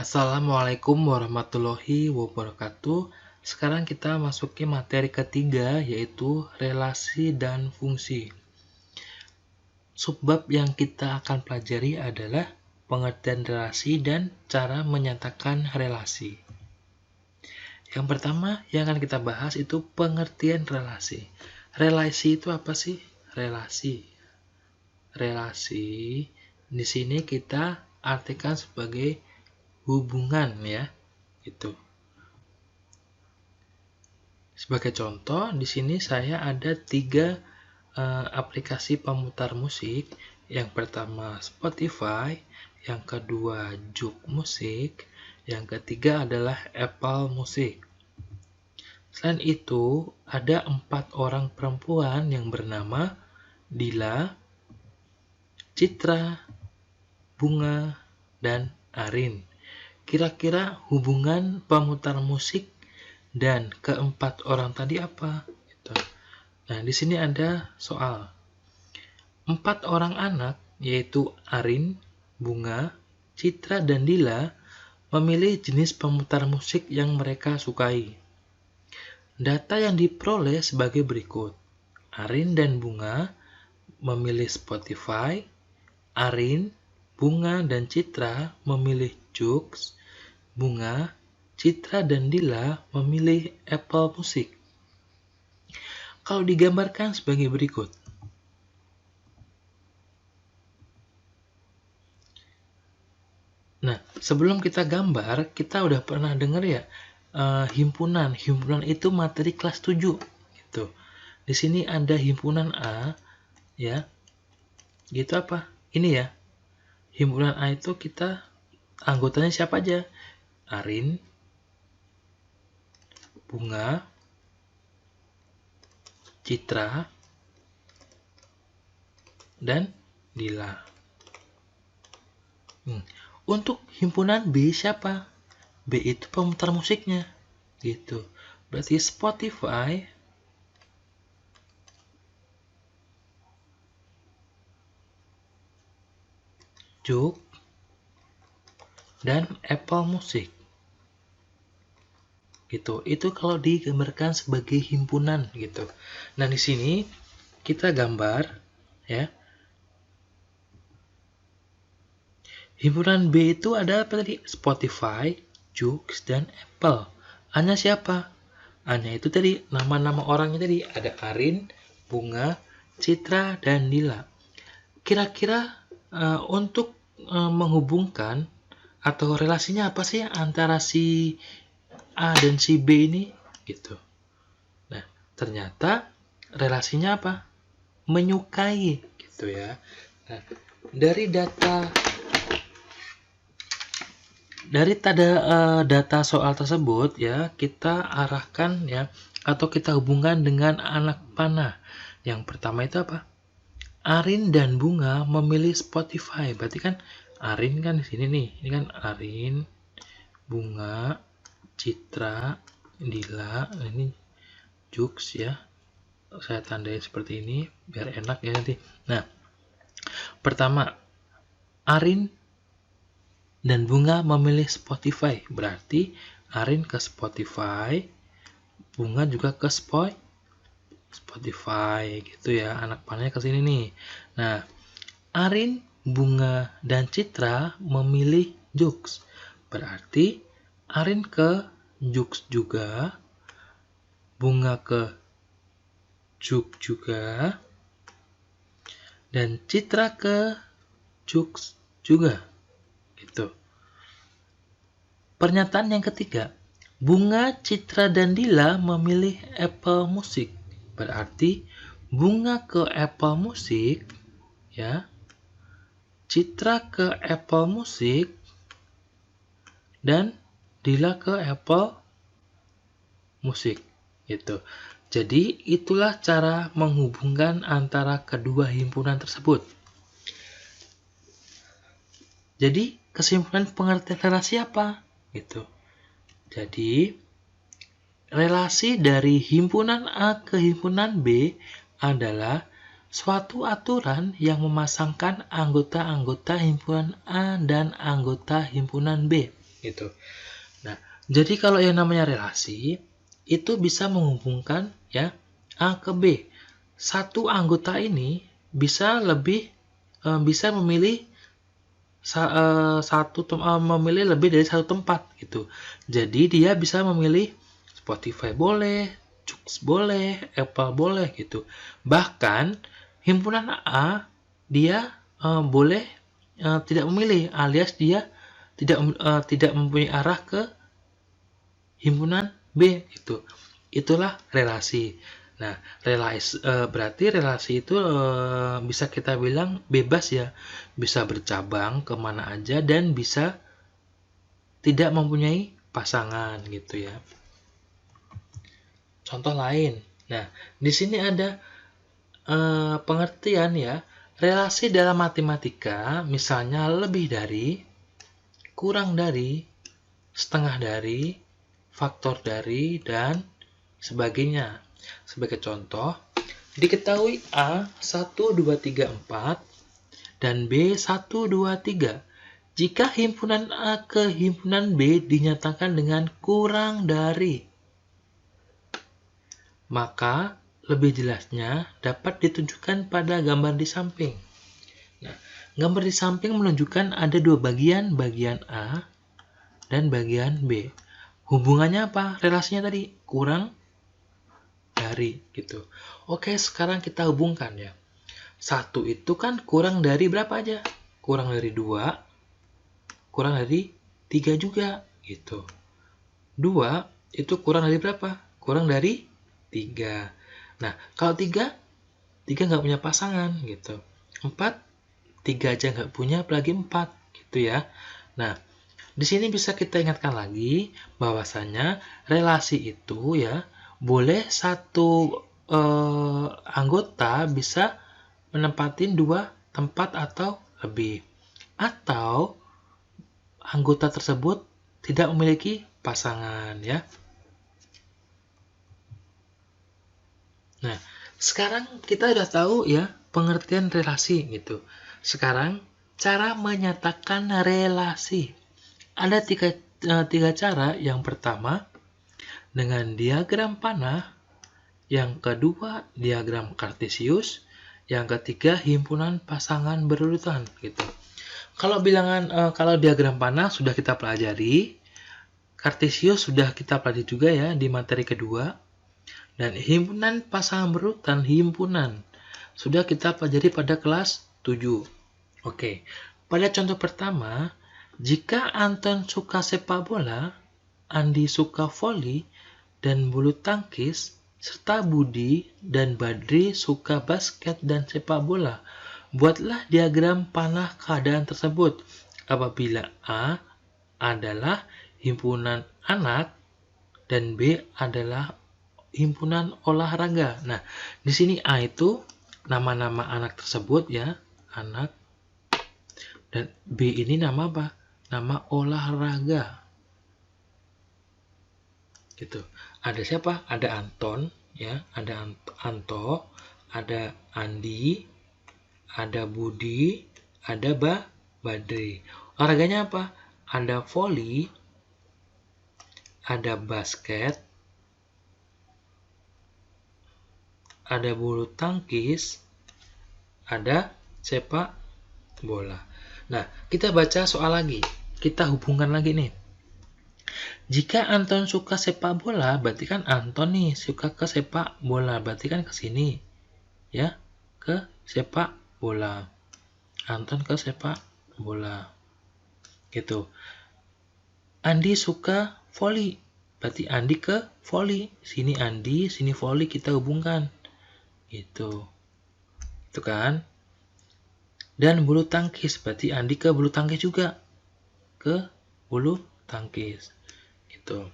Assalamualaikum warahmatullahi wabarakatuh. Sekarang kita masuki materi ketiga, yaitu relasi dan fungsi. Subbab yang kita akan pelajari adalah pengertian relasi dan cara menyatakan relasi. Yang pertama yang akan kita bahas itu pengertian relasi. Relasi itu apa sih? Relasi di sini kita artikan sebagai hubungan, ya, gitu. Sebagai contoh, di sini saya ada 3 aplikasi pemutar musik. Yang pertama Spotify, yang kedua Juk Musik, yang ketiga adalah Apple Music. Selain itu, ada 4 orang perempuan yang bernama Dila, Citra, Bunga, dan Arin. Kira-kira hubungan pemutar musik dan keempat orang tadi apa? Gitu. Nah, di sini ada soal. 4 orang anak, yaitu Arin, Bunga, Citra, dan Dila, memilih jenis pemutar musik yang mereka sukai. Data yang diperoleh sebagai berikut. Arin dan Bunga memilih Spotify, Arin, Bunga, dan Citra memilih Joox, Bunga, Citra, dan Dila memilih Apple Music. Kalau digambarkan sebagai berikut. Nah, sebelum kita gambar, kita udah pernah dengar ya, himpunan. Himpunan itu materi kelas 7 gitu. Di sini ada himpunan A, ya. Gitu apa? Ini ya. Himpunan A itu kita anggotanya siapa aja? Arin, Bunga, Citra, dan Dila. Untuk himpunan B siapa? B itu pemutar musiknya, gitu. Berarti Spotify, Joox, dan Apple Music. Gitu. Itu kalau digambarkan sebagai himpunan, gitu. Nah, di sini kita gambar, ya. Himpunan B itu ada apa tadi? Spotify, Joox, dan Apple. A-nya siapa? A-nya itu tadi nama-nama orangnya tadi ada Arin, Bunga, Citra, dan Dila. Kira-kira untuk menghubungkan atau relasinya apa sih antara si A dan si B ini, gitu. Nah, ternyata relasinya apa? Menyukai, gitu ya. Nah, dari data data soal tersebut, ya, kita arahkan, ya, atau kita hubungkan dengan anak panah. Yang pertama itu apa? Arin dan Bunga memilih Spotify. Berarti kan Arin kan di sini nih. Ini kan Arin, Bunga, Citra, Dila, ini Joox, ya. Saya tandai seperti ini biar enak ya nanti. Nah, pertama Arin dan Bunga memilih Spotify. Berarti Arin ke Spotify, Bunga juga ke Spotify, gitu ya. Anak panahnya ke sini nih. Nah, Arin, Bunga, dan Citra memilih Joox. Berarti Arin ke Joox juga, Bunga ke Joox juga, dan Citra ke Joox juga. Gitu. Pernyataan yang ketiga, Bunga, Citra, dan Dila memilih Apple Music. Berarti Bunga ke Apple Music, ya. Citra ke Apple Music, dan Dila ke Apple Music, gitu. Jadi itulah cara menghubungkan antara kedua himpunan tersebut. Jadi kesimpulan pengertian relasi apa? Gitu. Jadi relasi dari himpunan A ke himpunan B adalah suatu aturan yang memasangkan anggota-anggota himpunan A dan anggota himpunan B. gitu. Nah, jadi kalau yang namanya relasi itu bisa menghubungkan ya A ke B. Satu anggota ini bisa memilih memilih lebih dari satu tempat gitu. Jadi dia bisa memilih Spotify boleh, Joox boleh, Apple boleh gitu. Bahkan himpunan A dia boleh tidak memilih, alias dia tidak mempunyai arah ke himpunan B gitu. Itulah relasi. Nah, berarti relasi itu bisa kita bilang bebas ya, bisa bercabang kemana aja dan bisa tidak mempunyai pasangan gitu ya. Contoh lain. Nah, di sini ada pengertian ya, relasi dalam matematika misalnya lebih dari, kurang dari, setengah dari, faktor dari, dan sebagainya. Sebagai contoh, diketahui A 1, 2, 3, 4 dan B 1, 2, 3 jika himpunan A ke himpunan B dinyatakan dengan kurang dari. Maka lebih jelasnya dapat ditunjukkan pada gambar di samping. Nah, gambar di samping menunjukkan ada dua bagian A dan bagian B. Hubungannya apa? Relasinya tadi kurang dari gitu. Oke, sekarang kita hubungkan ya. 1 itu kan kurang dari berapa aja? Kurang dari 2, kurang dari 3 juga gitu. 2 itu kurang dari berapa? Kurang dari 3. Nah, kalau 3 nggak punya pasangan gitu. 4, 3 aja nggak punya, apalagi 4 gitu ya. Nah, di sini bisa kita ingatkan lagi bahwasanya relasi itu ya boleh satu anggota bisa menempatin 2 tempat atau lebih, atau anggota tersebut tidak memiliki pasangan ya. Nah, sekarang kita udah tahu ya pengertian relasi gitu. Sekarang cara menyatakan relasi. Ada tiga cara. Yang pertama dengan diagram panah, yang kedua diagram kartesius, yang ketiga himpunan pasangan berurutan gitu. Kalau diagram panah sudah kita pelajari, kartesius sudah kita pelajari juga ya di materi kedua, dan himpunan pasangan berurutan sudah kita pelajari pada kelas 7. Oke, pada contoh pertama, jika Anton suka sepak bola, Andi suka voli dan bulu tangkis, serta Budi dan Badri suka basket dan sepak bola, buatlah diagram panah keadaan tersebut apabila A adalah himpunan anak dan B adalah himpunan olahraga. Nah, di sini A itu nama-nama anak tersebut ya, anak, dan B ini nama apa? Nama olahraga. Gitu. Ada siapa? Ada Anton ya, ada Anto, ada Andi, ada Budi, ada Badri. Olahraganya apa? Ada voli, ada basket, ada bulu tangkis, ada sepak bola. Nah, kita baca soal lagi. Kita hubungkan lagi nih. Jika Anton suka sepak bola, berarti kan Anton nih suka ke sepak bola, berarti kan ke sini. Ya, ke sepak bola. Anton ke sepak bola. Gitu. Andi suka voli, berarti Andi ke voli. Sini Andi, sini voli, kita hubungkan. Gitu. Itu kan? Dan bulu tangkis, berarti Andi ke bulu tangkis juga. Ke bulu tangkis. Gitu.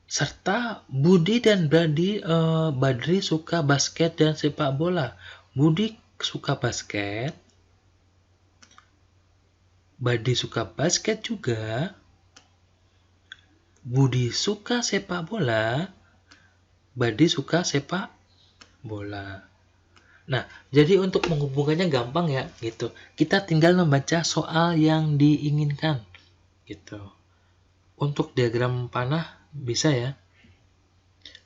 Serta Budi dan Badri suka basket dan sepak bola. Budi suka basket, Badri suka basket juga, Budi suka sepak bola, Badri suka sepak bola. Nah, jadi untuk menghubungkannya gampang ya gitu. Kita tinggal membaca soal yang diinginkan. gitu. Untuk diagram panah bisa ya.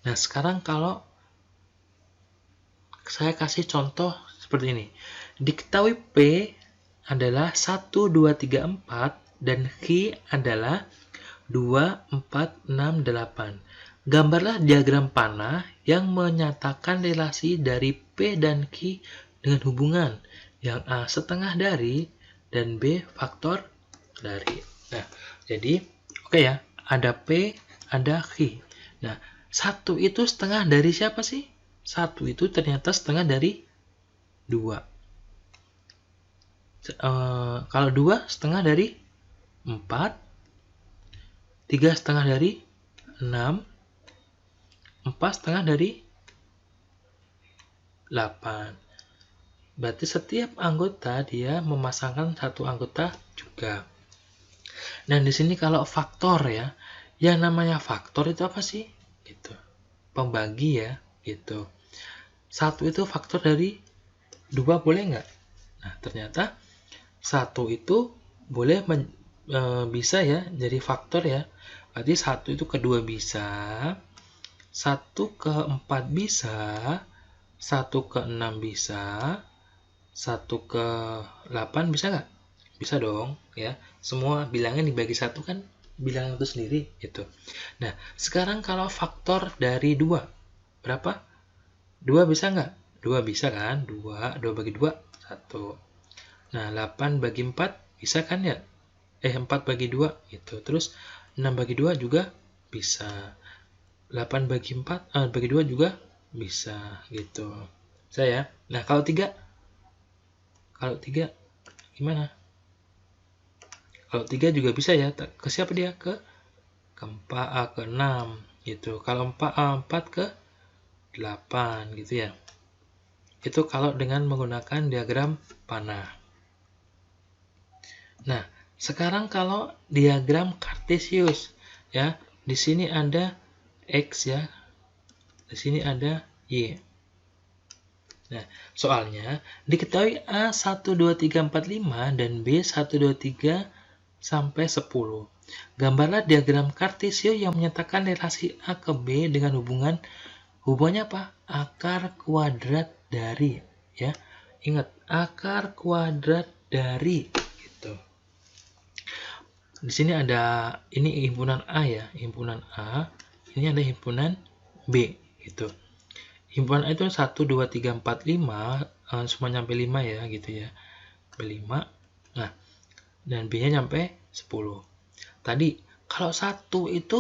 Nah, sekarang kalau saya kasih contoh seperti ini. Diketahui P adalah 1, 2, 3, 4 dan Q adalah 2, 4, 6, 8. Gambarlah diagram panah yang menyatakan relasi dari P dan Q dengan hubungan yang A setengah dari dan B faktor dari. Nah, jadi oke ya, ada P, ada Q. Nah, 1 itu setengah dari siapa sih? 1 itu ternyata setengah dari 2. Kalau 2 setengah dari 4, 3 setengah dari 6, 4 setengah dari 8. Berarti setiap anggota dia memasangkan satu anggota juga. Nah, di sini kalau faktor ya, yang namanya faktor itu apa sih? Gitu. Pembagi ya, gitu. 1 itu faktor dari 2 boleh nggak? Nah, ternyata 1 itu boleh bisa ya jadi faktor ya. Berarti 1 itu ke 2 bisa, 1 ke 4 bisa, 1 ke 6 bisa, 1 ke 8 bisa nggak? Bisa dong ya. Semua bilangan dibagi 1 kan bilangan itu sendiri gitu. Nah, sekarang kalau faktor dari 2 berapa? 2 bisa nggak? 2 bisa kan? 2 bagi 2 1. Nah, 8 bagi 4 bisa kan ya? 4 bagi 2 gitu. Terus 6 bagi 2 juga bisa. 8 bagi 4 bagi 2 juga bisa gitu. Saya. Nah, kalau 3 gimana? Kalau 3 juga bisa ya. Ke siapa dia? Ke 4 ke 6 gitu. Kalau 4 ke 8 gitu ya. Itu kalau dengan menggunakan diagram panah. Nah, sekarang kalau diagram kartesius ya, di sini ada X ya, di sini ada Y. Nah, soalnya diketahui A 1, 2, 3, 4, 5 dan B 1, 2, 3 sampai 10. Gambarlah diagram kartesius yang menyatakan relasi A ke B dengan hubungannya apa? Akar kuadrat dari ya. Ingat, akar kuadrat dari gitu. Di sini ada ini himpunan A ya, himpunan A. Ini ada himpunan B gitu. Himpunan A itu 1, 2, 3, 4, 5 semua nyampe 5 ya gitu ya. 5. Nah, dan B-nya nyampe 10. Tadi kalau 1 itu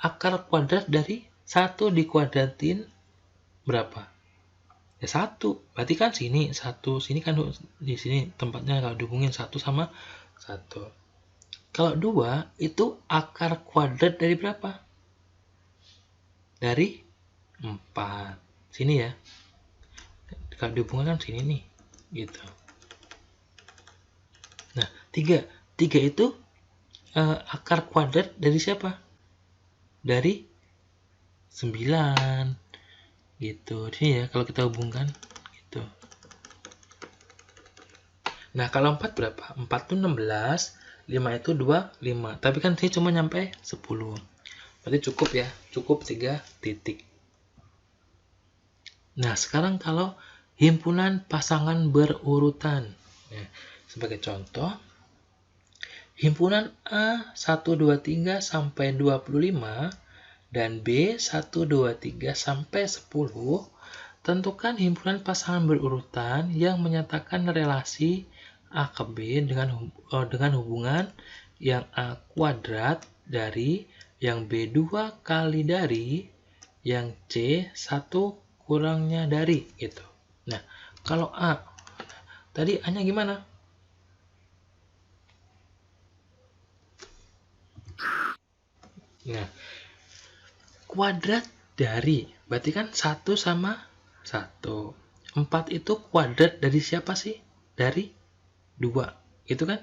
akar kuadrat dari 1 dikuadratin berapa? Ya 1. Berarti kan sini 1, sini kan di sini tempatnya kalau dihubungin 1 sama 1. Kalau 2 itu akar kuadrat dari berapa? Dari 4. Sini ya. Kalau dihubungkan kan sini nih. Gitu. Nah, 3. 3 itu akar kuadrat dari siapa? Dari 9. Gitu. Ini ya kalau kita hubungkan gitu. Nah, kalau 4 berapa? 4 itu 16, 5 itu 25. Tapi kan sini cuma nyampe 10. Berarti cukup ya. Cukup 3 titik. Nah, sekarang kalau himpunan pasangan berurutan. Nah, sebagai contoh, himpunan A 1, 2, 3 sampai 25 dan B 1, 2, 3 sampai 10, tentukan himpunan pasangan berurutan yang menyatakan relasi A ke B dengan hubungan yang A kuadrat dari, yang B 2 kali dari, yang C 1 kurangnya dari gitu. Nah, kalau A tadi A-nya gimana? Nah, kuadrat dari berarti kan 1 sama 1. 4 itu kuadrat dari siapa sih? Dari 2. Itu kan?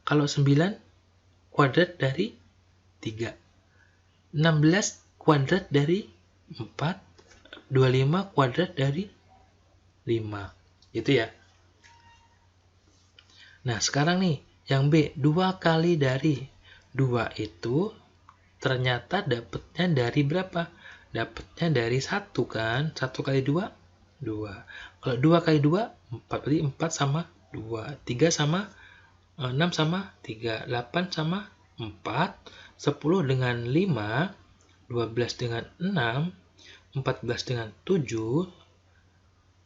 Kalau 9 kuadrat dari 3. 16 kuadrat dari 4. 25 kuadrat dari 5. Gitu ya. Nah, sekarang nih, Yang B, 2 kali dari. 2 itu ternyata dapatnya dari berapa? Dapatnya dari 1 kan? 1 kali 2, 2. Kalau 2 kali 2, 4. Berarti 4 sama 2. 3 sama 6 sama 3. 8 sama 4. 10 dengan 5. 12 dengan 6. 14 dengan 7.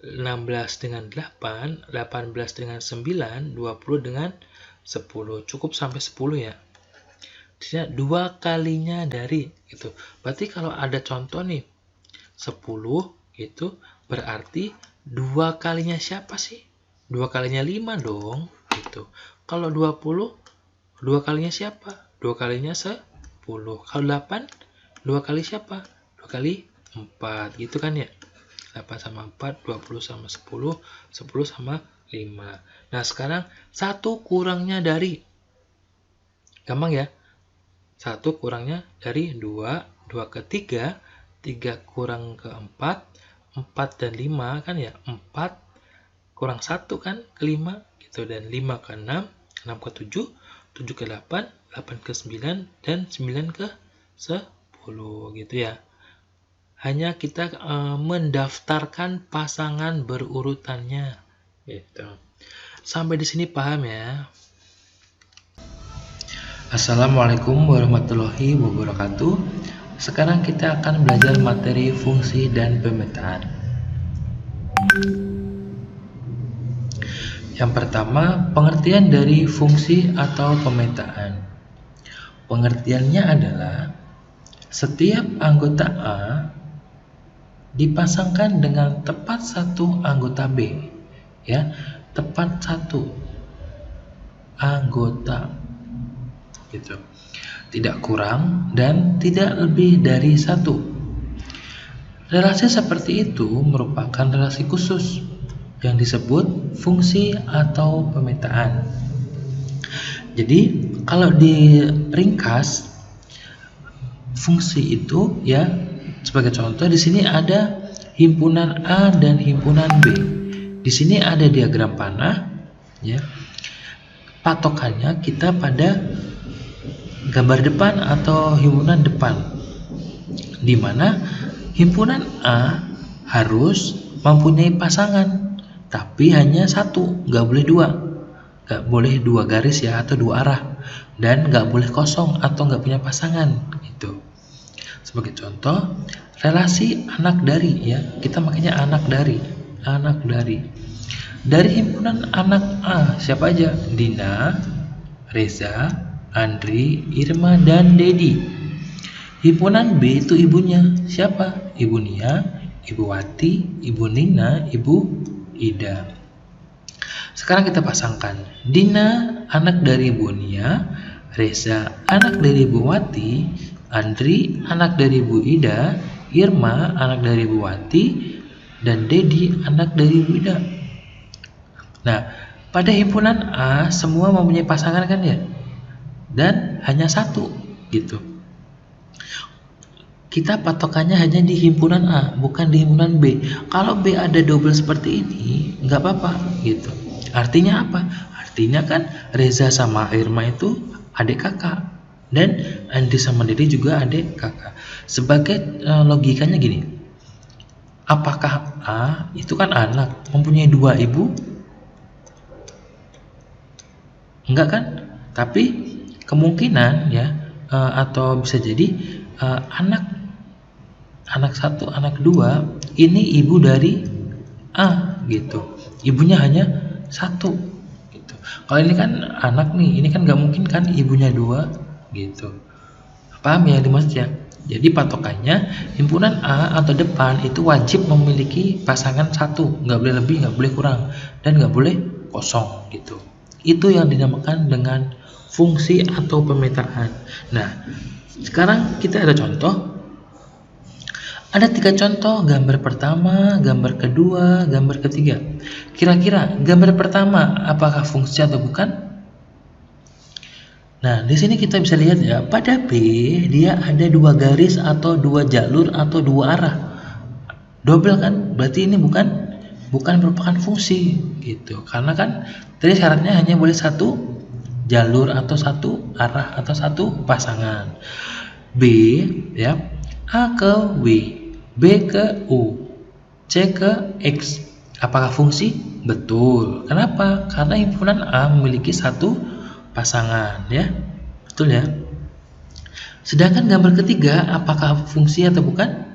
16 dengan 8. 18 dengan 9. 20 dengan 10. Cukup sampai 10 ya. Jadi 2 kalinya dari gitu. Berarti kalau ada contoh nih 10 itu berarti 2 kalinya siapa sih? 2 kalinya 5 dong gitu. Kalau 20 2 kalinya siapa? 2 kalinya 10. Kalau 8 2 kali siapa? 2 kali 4 gitu kan ya. 8 sama 4, 20 sama 10, 10 sama 5. Nah sekarang 1 kurangnya dari. Gampang ya. 1 kurangnya dari 2, 2 ke 3, 3 kurang ke 4, 4 dan 5 kan ya, 4 kurang 1 kan ke 5 gitu, dan 5 ke 6, 6 ke 7, 7 ke 8, 8 ke 9, dan 9 ke 10 gitu ya. Hanya kita mendaftarkan pasangan berurutannya gitu. Sampai di sini paham ya? Assalamualaikum warahmatullahi wabarakatuh. Sekarang kita akan belajar materi fungsi dan pemetaan. Yang pertama, pengertian dari fungsi atau pemetaan. Pengertiannya adalah setiap anggota A dipasangkan dengan tepat satu anggota B, ya, tepat satu anggota gitu, tidak kurang dan tidak lebih dari satu. Relasi seperti itu merupakan relasi khusus yang disebut fungsi atau pemetaan. Jadi kalau diringkas, fungsi itu ya, sebagai contoh di sini ada himpunan A dan himpunan B. Di sini ada diagram panah ya. Patokannya kita pada gambar depan atau himpunan depan, di mana himpunan A harus mempunyai pasangan, tapi hanya satu, nggak boleh dua, nggak boleh dua garis ya, atau dua arah, dan nggak boleh kosong atau nggak punya pasangan gitu. Sebagai contoh, relasi anak dari ya, kita makanya anak dari. Dari himpunan anak A siapa aja? Dina, Reza, Andri, Irma, dan Dedi. Himpunan B itu ibunya siapa? Ibu Nia, Ibu Wati, Ibu Nina, Ibu Ida. Sekarang kita pasangkan. Dina anak dari Ibu Nia, Reza anak dari Ibu Wati, Andri anak dari Ibu Ida, Irma anak dari Ibu Wati, dan Dedi anak dari Ibu Ida. Nah, pada himpunan A semua mempunyai pasangan kan ya? Dan hanya satu gitu. Kita patokannya hanya di himpunan A, bukan di himpunan B. Kalau B ada double seperti ini, nggak apa-apa gitu. Artinya apa? Artinya kan Reza sama Irma itu adik kakak, dan Andi sama Dedi juga adik kakak. Sebagai logikanya gini, apakah A itu kan anak mempunyai dua ibu? Enggak kan? Tapi kemungkinan ya, atau bisa jadi anak satu, anak dua ini ibu dari A gitu, ibunya hanya satu gitu. Kalau ini kan anak nih, ini kan nggak mungkin kan ibunya dua gitu. Paham ya dimaksud ya? Jadi patokannya himpunan A atau depan itu wajib memiliki pasangan satu, nggak boleh lebih, nggak boleh kurang, dan nggak boleh kosong gitu. Itu yang dinamakan dengan fungsi atau pemetaan. Nah, sekarang kita ada contoh. Ada 3 contoh, gambar pertama, gambar kedua, gambar ketiga. Kira-kira gambar pertama apakah fungsi atau bukan? Nah, di sini kita bisa lihat ya, pada B dia ada 2 garis atau 2 jalur atau 2 arah. Double kan? Berarti ini bukan merupakan fungsi gitu. Karena kan tadi syaratnya hanya boleh satu jalur atau satu arah atau satu pasangan. B ya, A ke W, B ke U, C ke X. Apakah fungsi? Betul. Kenapa? Karena himpunan A memiliki satu pasangan ya. Betul ya. Sedangkan gambar ketiga, apakah fungsi atau bukan?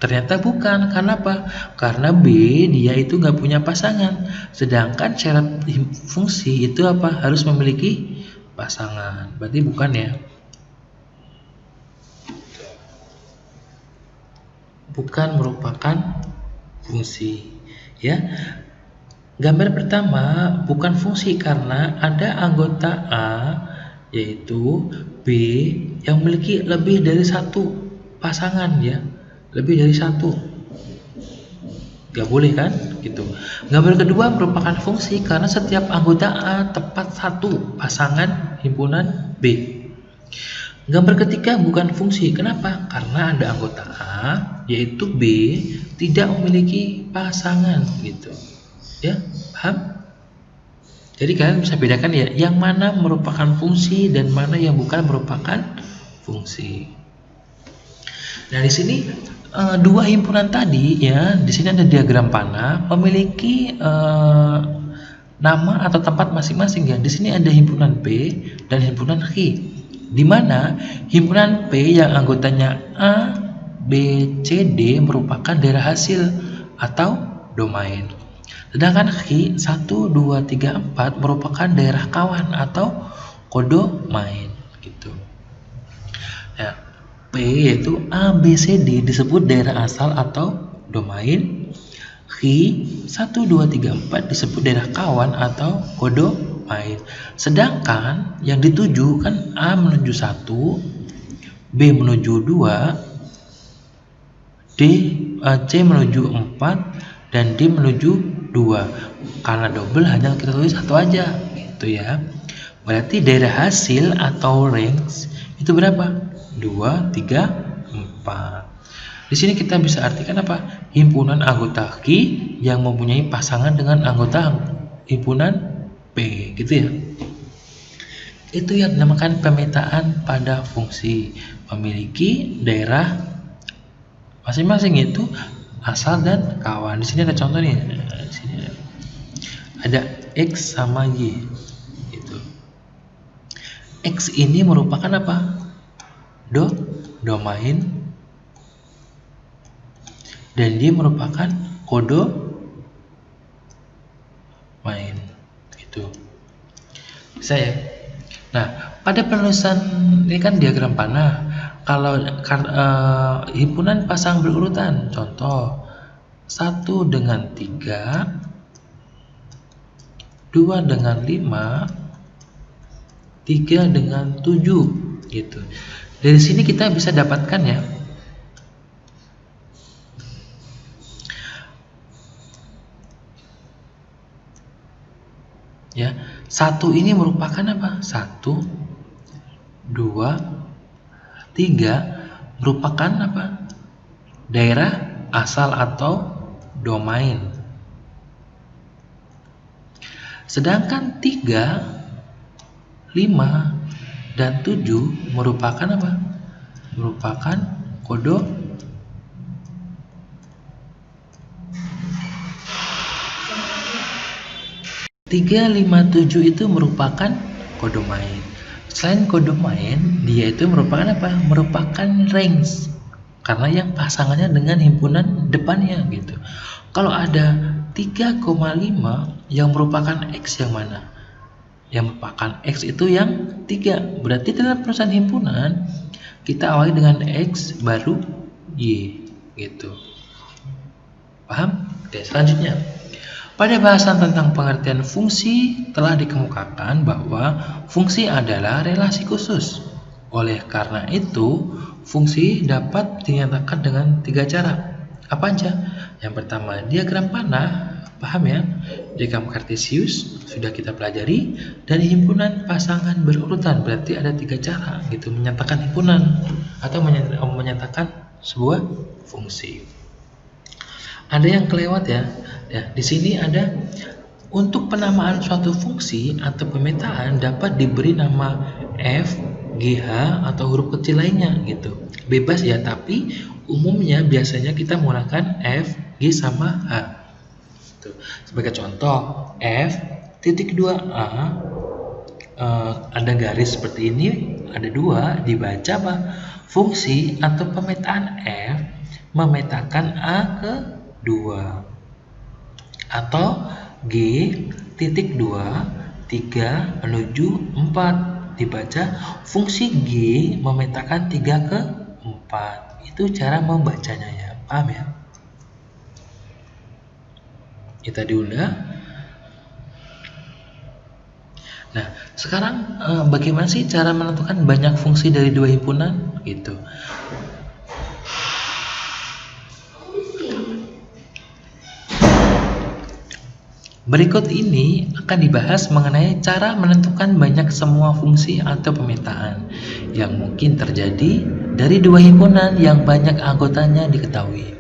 Ternyata bukan. Karena apa? Karena B dia itu nggak punya pasangan. Sedangkan syarat fungsi itu apa? Harus memiliki pasangan. Berarti bukan ya. Bukan merupakan fungsi ya. Gambar pertama bukan fungsi karena ada anggota A yaitu B yang memiliki lebih dari satu pasangan ya, lebih dari satu, gak boleh kan gitu. Gambar kedua merupakan fungsi karena setiap anggota A tepat satu pasangan himpunan B. Gambar ketiga bukan fungsi. Kenapa? Karena ada anggota A yaitu B tidak memiliki pasangan gitu. Ya, paham? Jadi kalian bisa bedakan ya, yang mana merupakan fungsi dan mana yang bukan merupakan fungsi. Nah, di sini dua himpunan tadi ya, di sini ada diagram panah memiliki nama atau tempat masing-masing ya. Di sini ada himpunan P dan himpunan Q. Di mana himpunan P yang anggotanya A, B, C, D merupakan daerah hasil atau domain. Sedangkan Q 1, 2, 3, 4 merupakan daerah kawan atau kodomain gitu. Ya, P yaitu A, B, C, D disebut daerah asal atau domain. Q 1, 2, 3, 4 disebut daerah kawan atau kodomain. Sedangkan yang dituju kan A menuju 1, B menuju 2, C menuju 4 dan D menuju 2. Karena double hanya kita tulis satu aja gitu ya. Berarti daerah hasil atau range itu berapa? 2, 3, 4. Di sini kita bisa artikan apa? Himpunan anggota Q yang mempunyai pasangan dengan anggota himpunan P gitu ya. Itu yang dinamakan pemetaan pada fungsi, memiliki daerah masing-masing itu asal dan kawan. Di sini ada contoh nih. Di sini ada X sama Y gitu. X ini merupakan apa? Domain dan dia merupakan kodomain gitu. Bisa ya? Nah, pada penulisan ini kan diagram panah. Kalau himpunan pasang berurutan, contoh 1 dengan 3, 2 dengan 5, 3 dengan 7 gitu. Dari sini kita bisa dapatkan ya, 1 ini merupakan apa? 1, 2, 3 merupakan apa? Daerah asal atau domain. Sedangkan 3, 5 dan 7 merupakan apa? Merupakan kodomain. 3, 5, 7 itu merupakan kodomain. Selain kodomain, dia itu merupakan apa? Merupakan range. Karena yang pasangannya dengan himpunan depannya gitu. Kalau ada 3,5 yang merupakan X yang mana? Yang merupakan X itu yang 3. Berarti dalam perusahaan himpunan kita awali dengan X baru Y gitu. Paham? Oke, selanjutnya. Pada bahasan tentang pengertian fungsi telah dikemukakan bahwa fungsi adalah relasi khusus. Oleh karena itu, fungsi dapat dinyatakan dengan 3 cara. Apa aja? Yang pertama, diagram panah. Paham ya? Diagram kartesius sudah kita pelajari. Dan himpunan pasangan berurutan. Berarti ada 3 cara gitu menyatakan himpunan atau menyatakan sebuah fungsi. Ada yang kelewat ya. Ya, di sini ada Untuk penamaan suatu fungsi atau pemetaan dapat diberi nama f, gh, atau huruf kecil lainnya gitu. Bebas ya, tapi umumnya biasanya kita menggunakan f, g, sama h. Tuh. Sebagai contoh, f titik 2a ada garis seperti ini, ada 2, dibaca apa? Fungsi atau pemetaan f memetakan a ke 2. Atau G titik 2 3 menuju 4, dibaca fungsi G memetakan 3 ke 4. Itu cara membacanya ya, paham ya? Kita diulang. Nah, sekarang bagaimana sih cara menentukan banyak fungsi dari dua himpunan gitu? Berikut ini akan dibahas mengenai cara menentukan banyak semua fungsi atau pemetaan yang mungkin terjadi dari dua himpunan yang banyak anggotanya diketahui.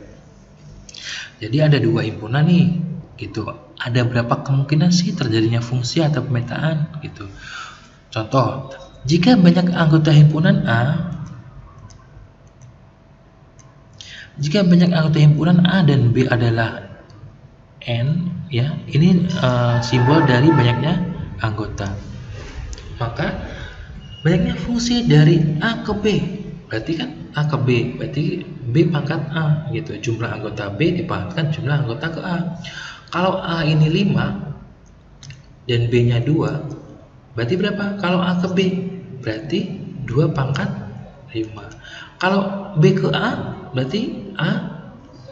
Jadi ada dua himpunan nih, gitu. Ada berapa kemungkinan sih terjadinya fungsi atau pemetaan, gitu. Contoh, jika banyak anggota himpunan A, dan B adalah N, ya, ini simbol dari banyaknya anggota. Maka banyaknya fungsi dari A ke B, berarti kan A ke B, berarti B pangkat A gitu. Jumlah anggota B dipangkatkan jumlah anggota ke A. Kalau A ini 5 dan B-nya 2, berarti berapa? Kalau A ke B, berarti 2 pangkat 5. Kalau B ke A, berarti A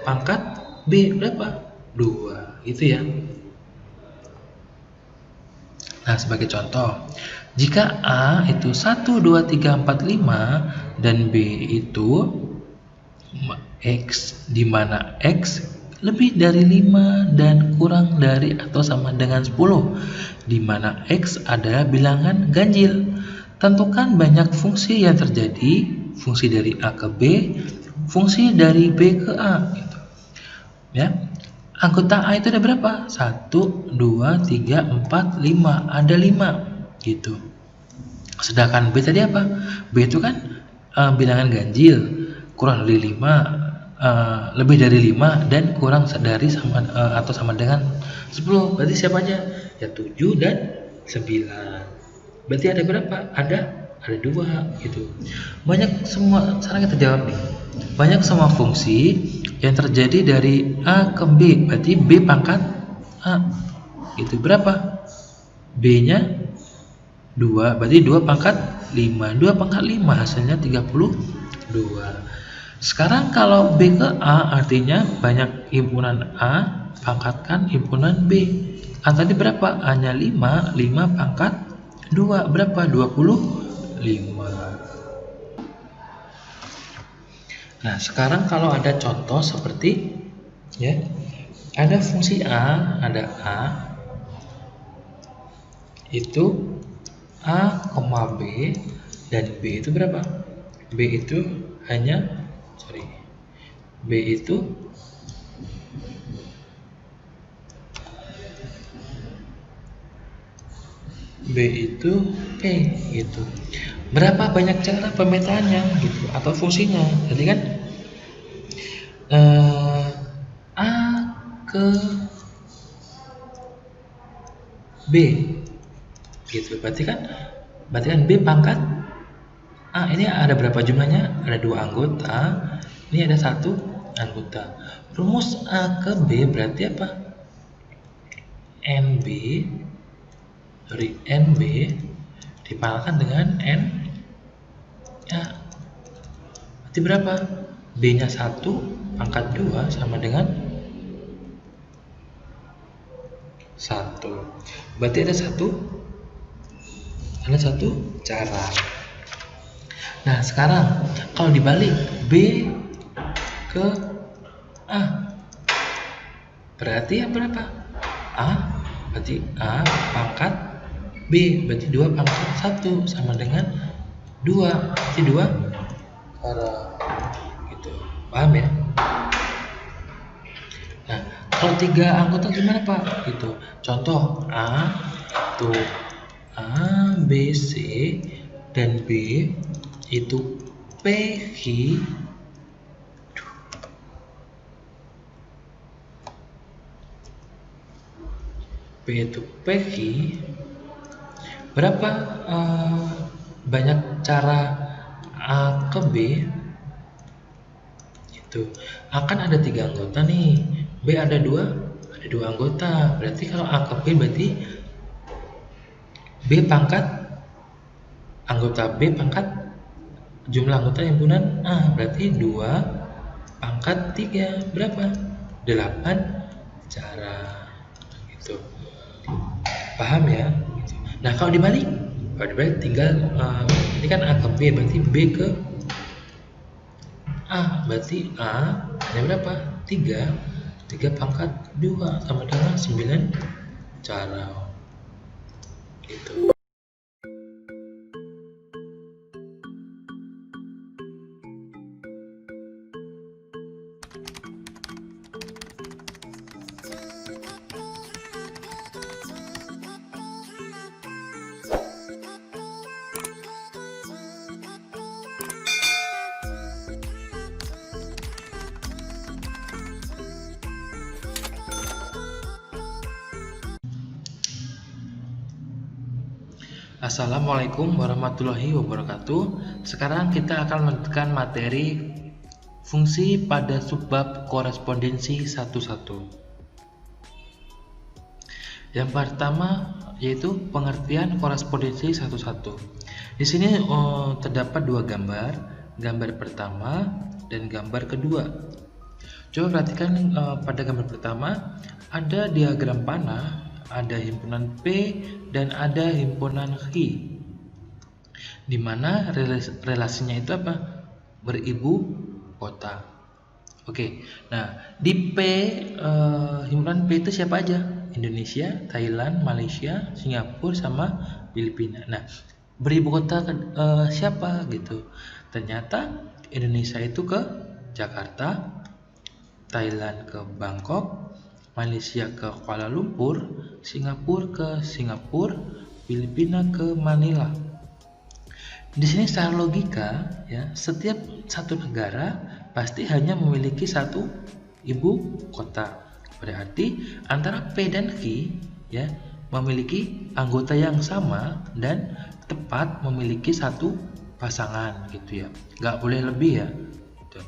pangkat B berapa? 2, gitu ya. Nah, sebagai contoh, jika A itu 1, 2, 3, 4, 5 dan B itu X, di mana X lebih dari 5 dan kurang dari atau sama dengan 10, di mana X adalah bilangan ganjil. Tentukan banyak fungsi yang terjadi, fungsi dari A ke B, fungsi dari B ke A gitu. Ya. Anggota A itu ada berapa? 1, 2, 3, 4, 5. Ada 5 gitu. Sedangkan B tadi apa? B itu kan bilangan ganjil, kurang dari 5, lebih dari 5 dan kurang dari sama atau sama dengan 10. Berarti siapa aja? Ya 7 dan 9. Berarti ada berapa? Ada 2 gitu. Banyak semua, sekarang kita jawab nih. Banyak semua fungsi yang terjadi dari A ke B, berarti B pangkat A. Itu berapa? B-nya 2, berarti 2 pangkat 5. 2 pangkat 5 hasilnya 32. Sekarang kalau B ke A artinya banyak himpunan A pangkatkan himpunan B. A tadi berapa? A-nya 5, 5 pangkat 2 berapa? 25. Nah, sekarang kalau ada contoh seperti ya, ada fungsi A, ada A itu A, B dan B itu berapa? B itu P gitu. Berapa banyak cara pemetaannya gitu atau fungsinya? Jadi kan A ke B gitu. Berarti kan B pangkat A. Ini ada berapa jumlahnya? Ada 2 anggota. Ini ada 1 anggota. Rumus A ke B berarti apa? NB dipangkatkan dengan N ya. Berarti berapa? B-nya 1 pangkat 2 sama dengan 1. Berarti ada satu cara. Nah, sekarang kalau dibalik B ke A, berarti berapa? A, berarti A pangkat B, berarti 2 pangkat 1 sama dengan 2, berarti 2 cara gitu. Paham ya? Nah, Kalau 3 anggota gimana Pak? Gitu. Contoh A itu A, B, C, dan B itu P, Q, P itu P, Q. Berapa banyak cara A ke B? Itu akan ada 3 anggota nih, B ada 2 anggota. Berarti kalau A ke B berarti B pangkat anggota B pangkat jumlah anggota himpunan A, berarti 2 pangkat 3 berapa? 8 cara. Gitu. Paham ya? Gitu. Nah kalau dibalik tinggal ini kan A ke B, berarti B ke A, berarti A ada berapa? 3 pangkat 2 sama dengan 9 cara. Gitu. Assalamualaikum warahmatullahi wabarakatuh. Sekarang kita akan melanjutkan materi fungsi pada subbab korespondensi 1-1. Yang pertama yaitu pengertian korespondensi 1-1. Di sini terdapat 2 gambar, gambar pertama dan gambar kedua. Coba perhatikan pada gambar pertama ada diagram panah, ada himpunan P dan ada himpunan Q, di mana relasinya itu apa? Beribu kota. Oke, nah di P himpunan P itu siapa aja? Indonesia, Thailand, Malaysia, Singapura, sama Filipina. Nah, beribu kota siapa gitu? Ternyata Indonesia itu ke Jakarta, Thailand ke Bangkok, Malaysia ke Kuala Lumpur, Singapura ke Singapura, Filipina ke Manila. Di sini secara logika ya, setiap satu negara pasti hanya memiliki satu ibu kota. Berarti antara P dan Q ya memiliki anggota yang sama dan tepat memiliki satu pasangan gitu ya. Nggak boleh lebih ya. Gitu.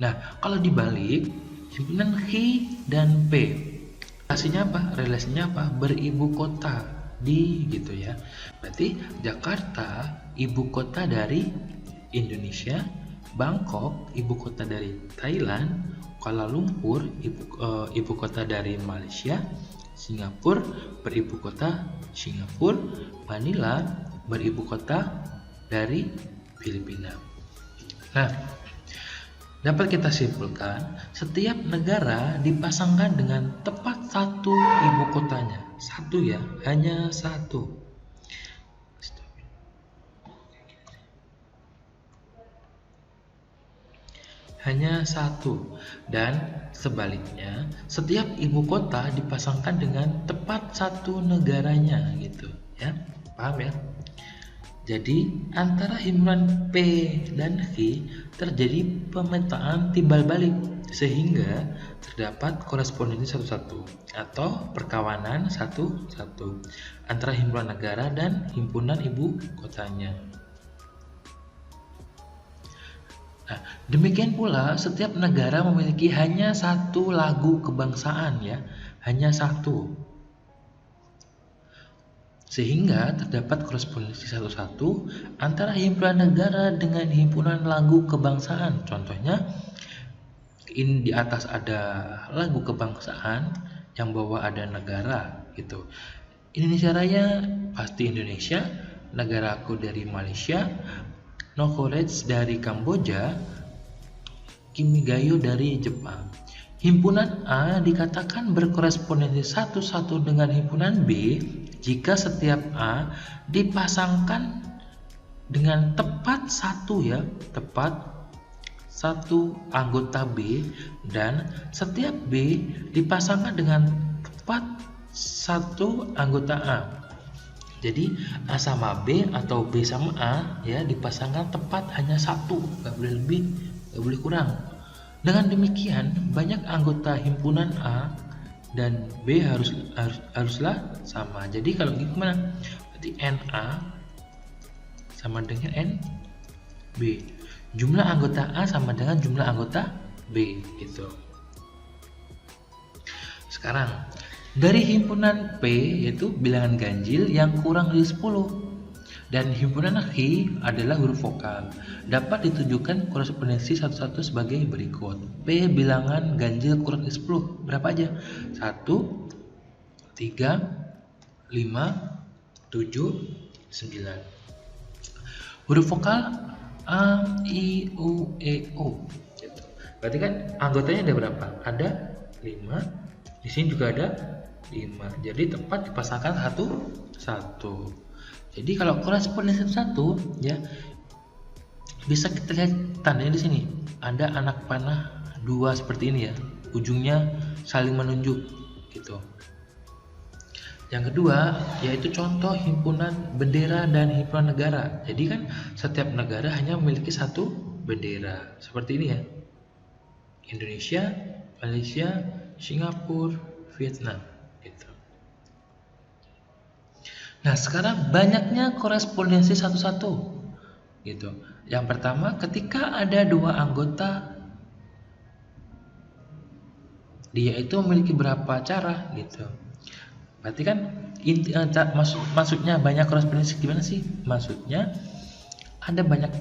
Nah, kalau dibalik himpunan Q dan P relasinya apa? Beribu kota di gitu ya. Berarti Jakarta ibu kota dari Indonesia, Bangkok ibu kota dari Thailand, Kuala Lumpur ibu kota dari Malaysia, Singapura beribu kota Singapura, Manila beribu kota dari Filipina. Nah, dapat kita simpulkan, setiap negara dipasangkan dengan tepat satu ibu kotanya. Satu ya, hanya satu. Hanya satu. Dan sebaliknya, setiap ibu kota dipasangkan dengan tepat satu negaranya gitu ya. Paham ya? Jadi antara himpunan P dan Q terjadi pemetaan timbal balik sehingga terdapat korespondensi 1-1 atau perkawanan 1-1 antara himpunan negara dan himpunan ibu kotanya. Nah, demikian pula setiap negara memiliki hanya satu lagu kebangsaan ya, hanya satu. Sehingga terdapat korespondensi 1-1 antara himpunan negara dengan himpunan lagu kebangsaan. Contohnya, ini di atas ada lagu kebangsaan, yang bawah ada negara gitu. Indonesia Raya pasti Indonesia, negaraku dari Malaysia, No Courage dari Kamboja, Kimigayo dari Jepang. Himpunan A dikatakan berkorespondensi 1-1 dengan himpunan B jika setiap A dipasangkan dengan tepat satu ya, tepat satu anggota B dan setiap B dipasangkan dengan tepat satu anggota A. Jadi A sama B atau B sama A ya dipasangkan tepat hanya satu, nggak boleh lebih, nggak boleh kurang. Dengan demikian banyak anggota himpunan A dan B haruslah sama. Jadi kalau gitu gimana? Berarti NA sama dengan NB. Jumlah anggota A sama dengan jumlah anggota B gitu. Sekarang dari himpunan P yaitu bilangan ganjil yang kurang dari 10 dan himpunan Q adalah huruf vokal. Dapat ditunjukkan korespondensi satu-satu sebagai berikut. P bilangan ganjil kurang dari 10 berapa aja? 1, 3, 5, 7, 9. Huruf vokal A, I, U, E, O. Gitu. Berarti kan anggotanya ada berapa? Ada 5. Di sini juga ada 5. Jadi tepat dipasangkan satu. Jadi kalau korespondensi satu ya bisa kita lihat tandanya di sini. Ada anak panah 2 seperti ini ya. Ujungnya saling menunjuk gitu. Yang kedua yaitu contoh himpunan bendera dan himpunan negara. Jadi kan setiap negara hanya memiliki satu bendera. Seperti ini ya. Indonesia, Malaysia, Singapura, Vietnam gitu. Nah, sekarang banyaknya korespondensi satu-satu gitu. Yang pertama, ketika ada dua anggota dia itu memiliki berapa cara gitu. Berarti kan maksudnya banyak korespondensi gimana sih? Maksudnya ada banyak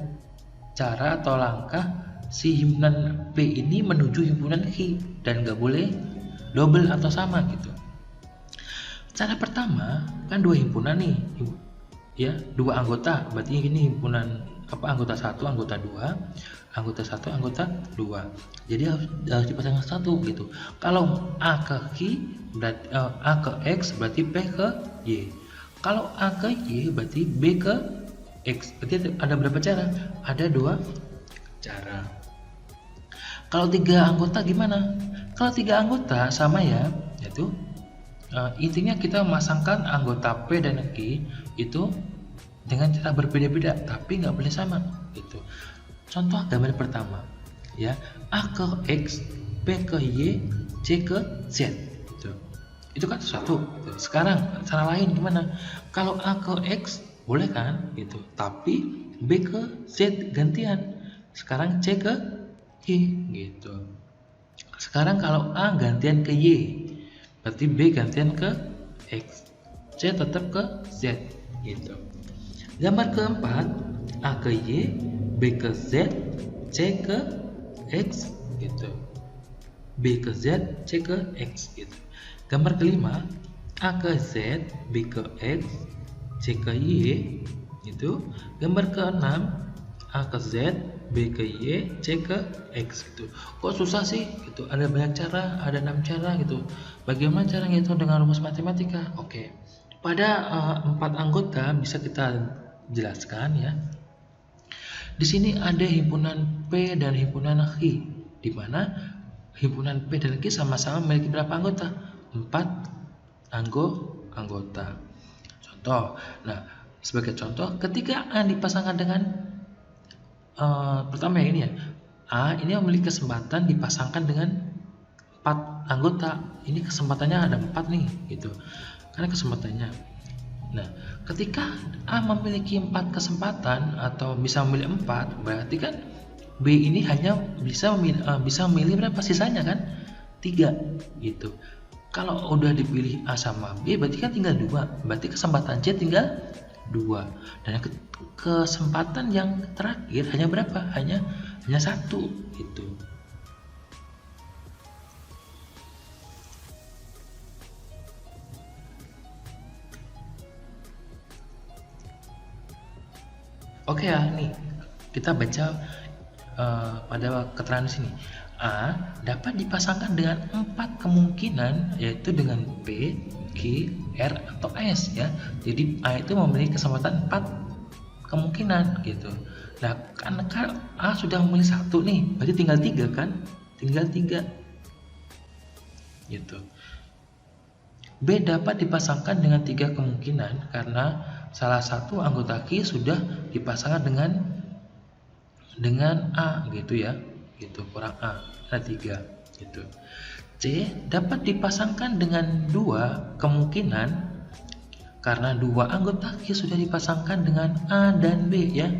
cara atau langkah si himpunan P ini menuju himpunan Q dan nggak boleh double atau sama gitu. Cara pertama kan dua himpunan nih, ya dua anggota. Berarti ini himpunan anggota 1, anggota 2, anggota 1, anggota 2. Jadi harus dipasangkan satu gitu. Kalau A ke Q berarti A ke X berarti P ke Y. Kalau A ke Y berarti B ke X. Berarti ada berapa cara? Ada 2 cara. Kalau 3 anggota gimana? Kalau 3 anggota sama ya, yaitu intinya kita memasangkan anggota P dan Q itu dengan cara berbeda-beda, tapi nggak boleh sama gitu. Contoh gambar pertama, ya A ke X, P ke Y, C ke Z. Gitu. Itu kan satu. Gitu. Sekarang cara lain gimana? Kalau A ke X boleh kan, gitu. Tapi B ke Z gantian. Sekarang C ke Y, gitu. Sekarang kalau A gantian ke Y, berarti B gantian ke X, C tetap ke Z gitu. Gambar keempat, A ke Y, B ke Z, C ke X gitu. B ke Z, C ke X gitu. Gambar kelima, A ke Z, B ke X, C ke Y gitu. Gambar keenam, A ke Z, B ke Y, C ke X gitu. Kok susah sih gitu? Ada banyak cara, ada 6 cara gitu. Bagaimana cara ngitung dengan rumus matematika? Oke. Pada 4 anggota bisa kita jelaskan ya. Di sini ada himpunan P dan himpunan Q, di mana himpunan P dan Q sama-sama memiliki berapa anggota? 4 anggota. Contoh. Nah, sebagai contoh, ketika A dipasangkan dengan pertama yang ini ya, A ini memiliki kesempatan dipasangkan dengan 4 anggota. Ini kesempatannya ada 4 nih gitu. Karena kesempatannya. Nah, ketika A memiliki 4 kesempatan atau bisa memilih 4, berarti kan B ini hanya bisa memilih berapa sisanya kan? 3 gitu. Kalau udah dipilih A sama B berarti kan tinggal 2. Berarti kesempatan C tinggal 2. Dan kesempatan yang terakhir hanya berapa? Hanya 1 gitu. Oke ya, nih kita baca pada keterangan di sini. A dapat dipasangkan dengan 4 kemungkinan, yaitu dengan P, Q, R atau S ya. Jadi A itu memiliki kesempatan 4 kemungkinan gitu. Nah, kan A sudah memilih 1 nih, berarti tinggal 3 kan? Tinggal 3. Gitu. B dapat dipasangkan dengan 3 kemungkinan karena salah satu anggota Q sudah dipasangkan dengan A gitu ya. Gitu, kurang A. Ada 3 gitu. C dapat dipasangkan dengan 2 kemungkinan karena 2 anggota Q sudah dipasangkan dengan A dan B ya.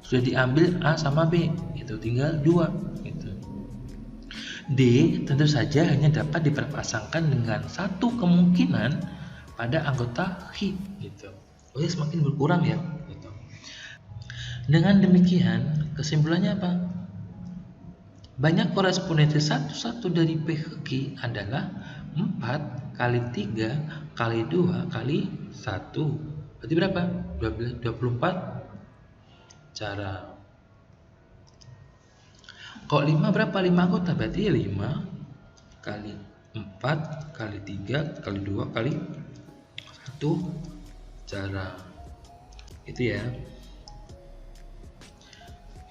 Sudah diambil A sama B, itu tinggal 2 gitu. D tentu saja hanya dapat diperpasangkan dengan 1 kemungkinan pada anggota Q gitu. Jadi semakin berkurang ya gitu. Dengan demikian, kesimpulannya apa? Banyak korespondensi satu dari P ke Q adalah 4 kali 3 kali 2 kali 1. Berarti berapa? 24 cara. Kalau 5 berapa? 5 anggota, berarti 5 kali 4 kali 3 kali 2 kali 1 cara. Itu ya.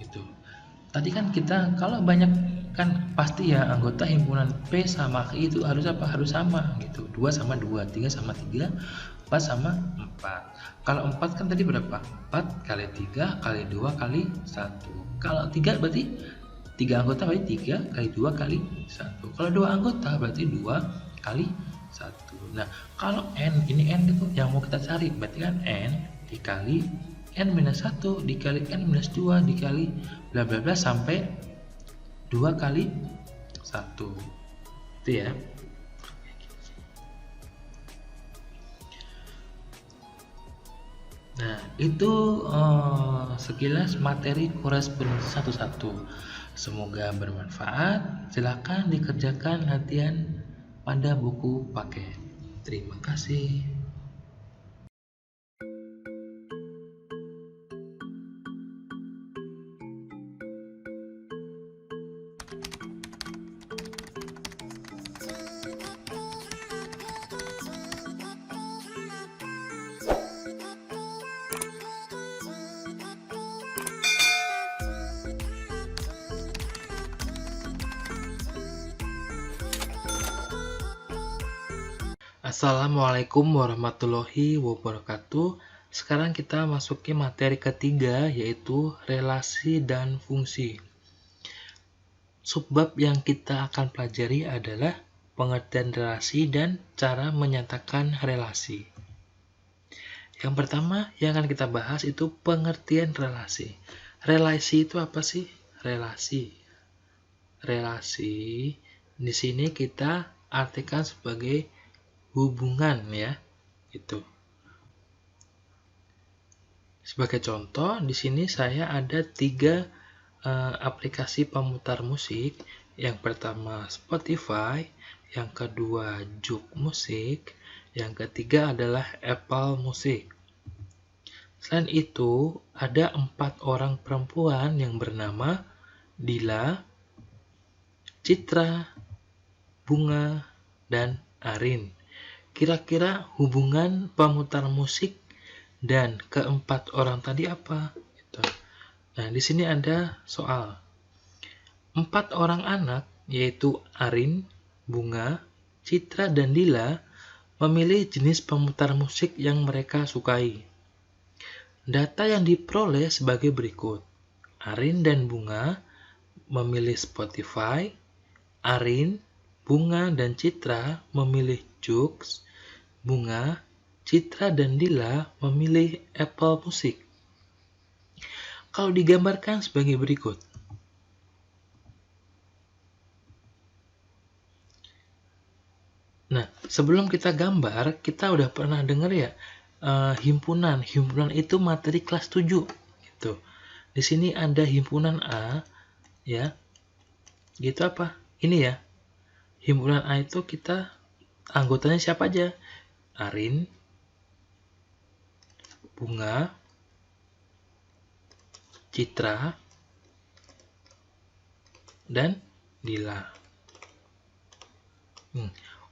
Itu. Tadi kan kita kalau banyak kan pasti ya anggota himpunan P sama Q itu harus apa? Harus sama gitu. 2 sama 2, 3 sama 3, 4 sama 4. Kalau 4 kan tadi berapa? 4 kali 3 kali 2 kali 1. Kalau 3 berarti 3 anggota berarti 3 kali 2 kali 1. Kalau 2 anggota berarti 2 kali 1. Nah, kalau N, ini N itu yang mau kita cari. Berarti kan N dikali N minus 1 dikali N minus 2 dikali bla bla bla sampai 2 kali 1. Itu ya. Nah, itu sekilas materi korespondensi 1-1. Semoga bermanfaat. Silakan dikerjakan latihan pada buku paket. Terima kasih. Assalamualaikum warahmatullahi wabarakatuh. Sekarang kita masuki materi ketiga, yaitu relasi dan fungsi. Subbab yang kita akan pelajari adalah pengertian relasi dan cara menyatakan relasi. Yang pertama yang akan kita bahas itu pengertian relasi. Relasi itu apa sih? Relasi di sini kita artikan sebagai hubungan ya, gitu. Sebagai contoh, di sini saya ada 3 aplikasi pemutar musik. Yang pertama Spotify, yang kedua Juk Musik, yang ketiga adalah Apple Music. Selain itu, ada 4 orang perempuan yang bernama Dila, Citra, Bunga, dan Arin. Kira-kira hubungan pemutar musik dan keempat orang tadi apa? Gitu. Nah, di sini ada soal. 4 orang anak, yaitu Arin, Bunga, Citra, dan Dila, memilih jenis pemutar musik yang mereka sukai. Data yang diperoleh sebagai berikut. Arin dan Bunga memilih Spotify, Arin, Bunga, dan Citra memilih Joox, Bunga, Citra, dan Dila memilih Apple Music. Kalau digambarkan sebagai berikut. Nah, sebelum kita gambar, kita udah pernah dengar ya, himpunan. Himpunan itu materi kelas 7 gitu. Di sini ada himpunan A ya. Gitu apa? Ini ya. Himpunan A itu kita anggotanya siapa aja? Arin, Bunga, Citra, dan Dila.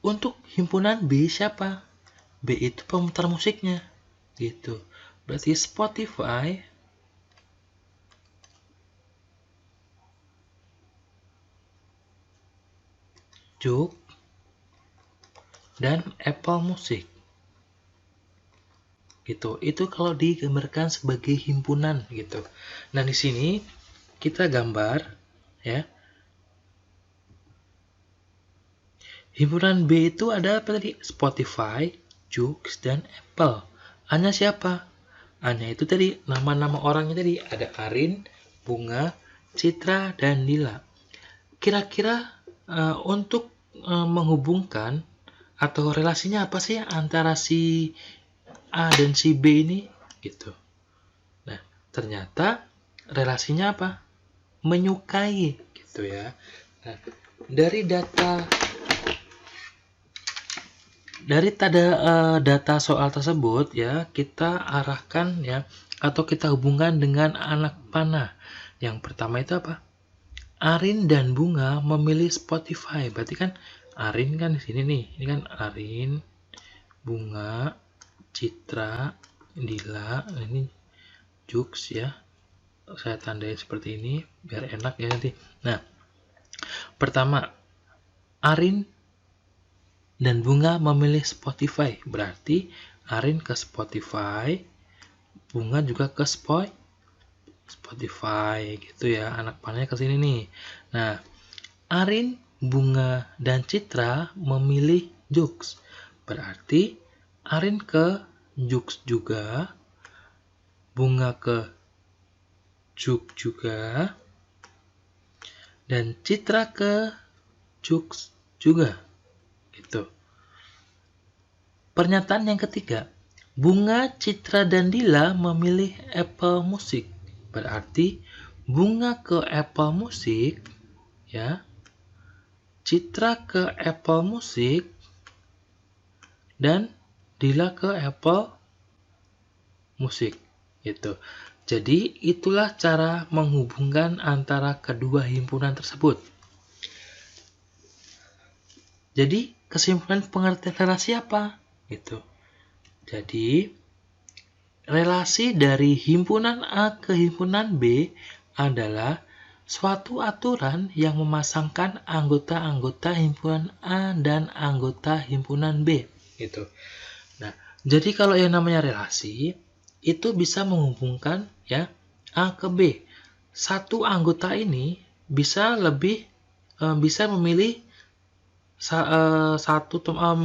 Untuk himpunan B siapa? B itu pemutar musiknya. Gitu. Berarti Spotify Joox, dan Apple Music. Gitu. Itu kalau digambarkan sebagai himpunan gitu. Nah, di sini kita gambar ya. Himpunan B itu ada apa tadi? Spotify, Joox, dan Apple. A-nya siapa? A-nya itu tadi nama-nama orangnya tadi ada Arin, Bunga, Citra, dan Dila. Kira-kira untuk menghubungkan atau relasinya apa sih antara si A dan si B ini gitu. Nah, ternyata relasinya apa? Menyukai gitu ya. Nah, dari data soal tersebut ya, kita arahkan ya atau kita hubungkan dengan anak panah. Yang pertama itu apa? Arin dan Bunga memilih Spotify. Berarti kan Arin kan di sini nih. Ini kan Arin, Bunga, Citra, Dila, ini Joox ya. Saya tandai seperti ini biar enak ya nanti. Nah, pertama Arin dan Bunga memilih Spotify. Berarti Arin ke Spotify, Bunga juga ke Spotify gitu ya. Anak panahnya ke sini nih. Nah, Arin, Bunga, dan Citra memilih Joox. Berarti Arin ke Joox juga, Bunga ke Joox juga, dan Citra ke Joox juga. Gitu. Pernyataan yang ketiga, Bunga, Citra, dan Dila memilih Apple Music. Berarti Bunga ke Apple Music ya, Citra ke Apple Music, dan Dila ke Apple Music gitu. Jadi itulah cara menghubungkan antara kedua himpunan tersebut. Jadi kesimpulan pengertian relasi apa? Gitu. Jadi relasi dari himpunan A ke himpunan B adalah suatu aturan yang memasangkan anggota-anggota himpunan A dan anggota himpunan B. Gitu. Nah, jadi kalau yang namanya relasi itu bisa menghubungkan ya A ke B. Satu anggota ini bisa memilih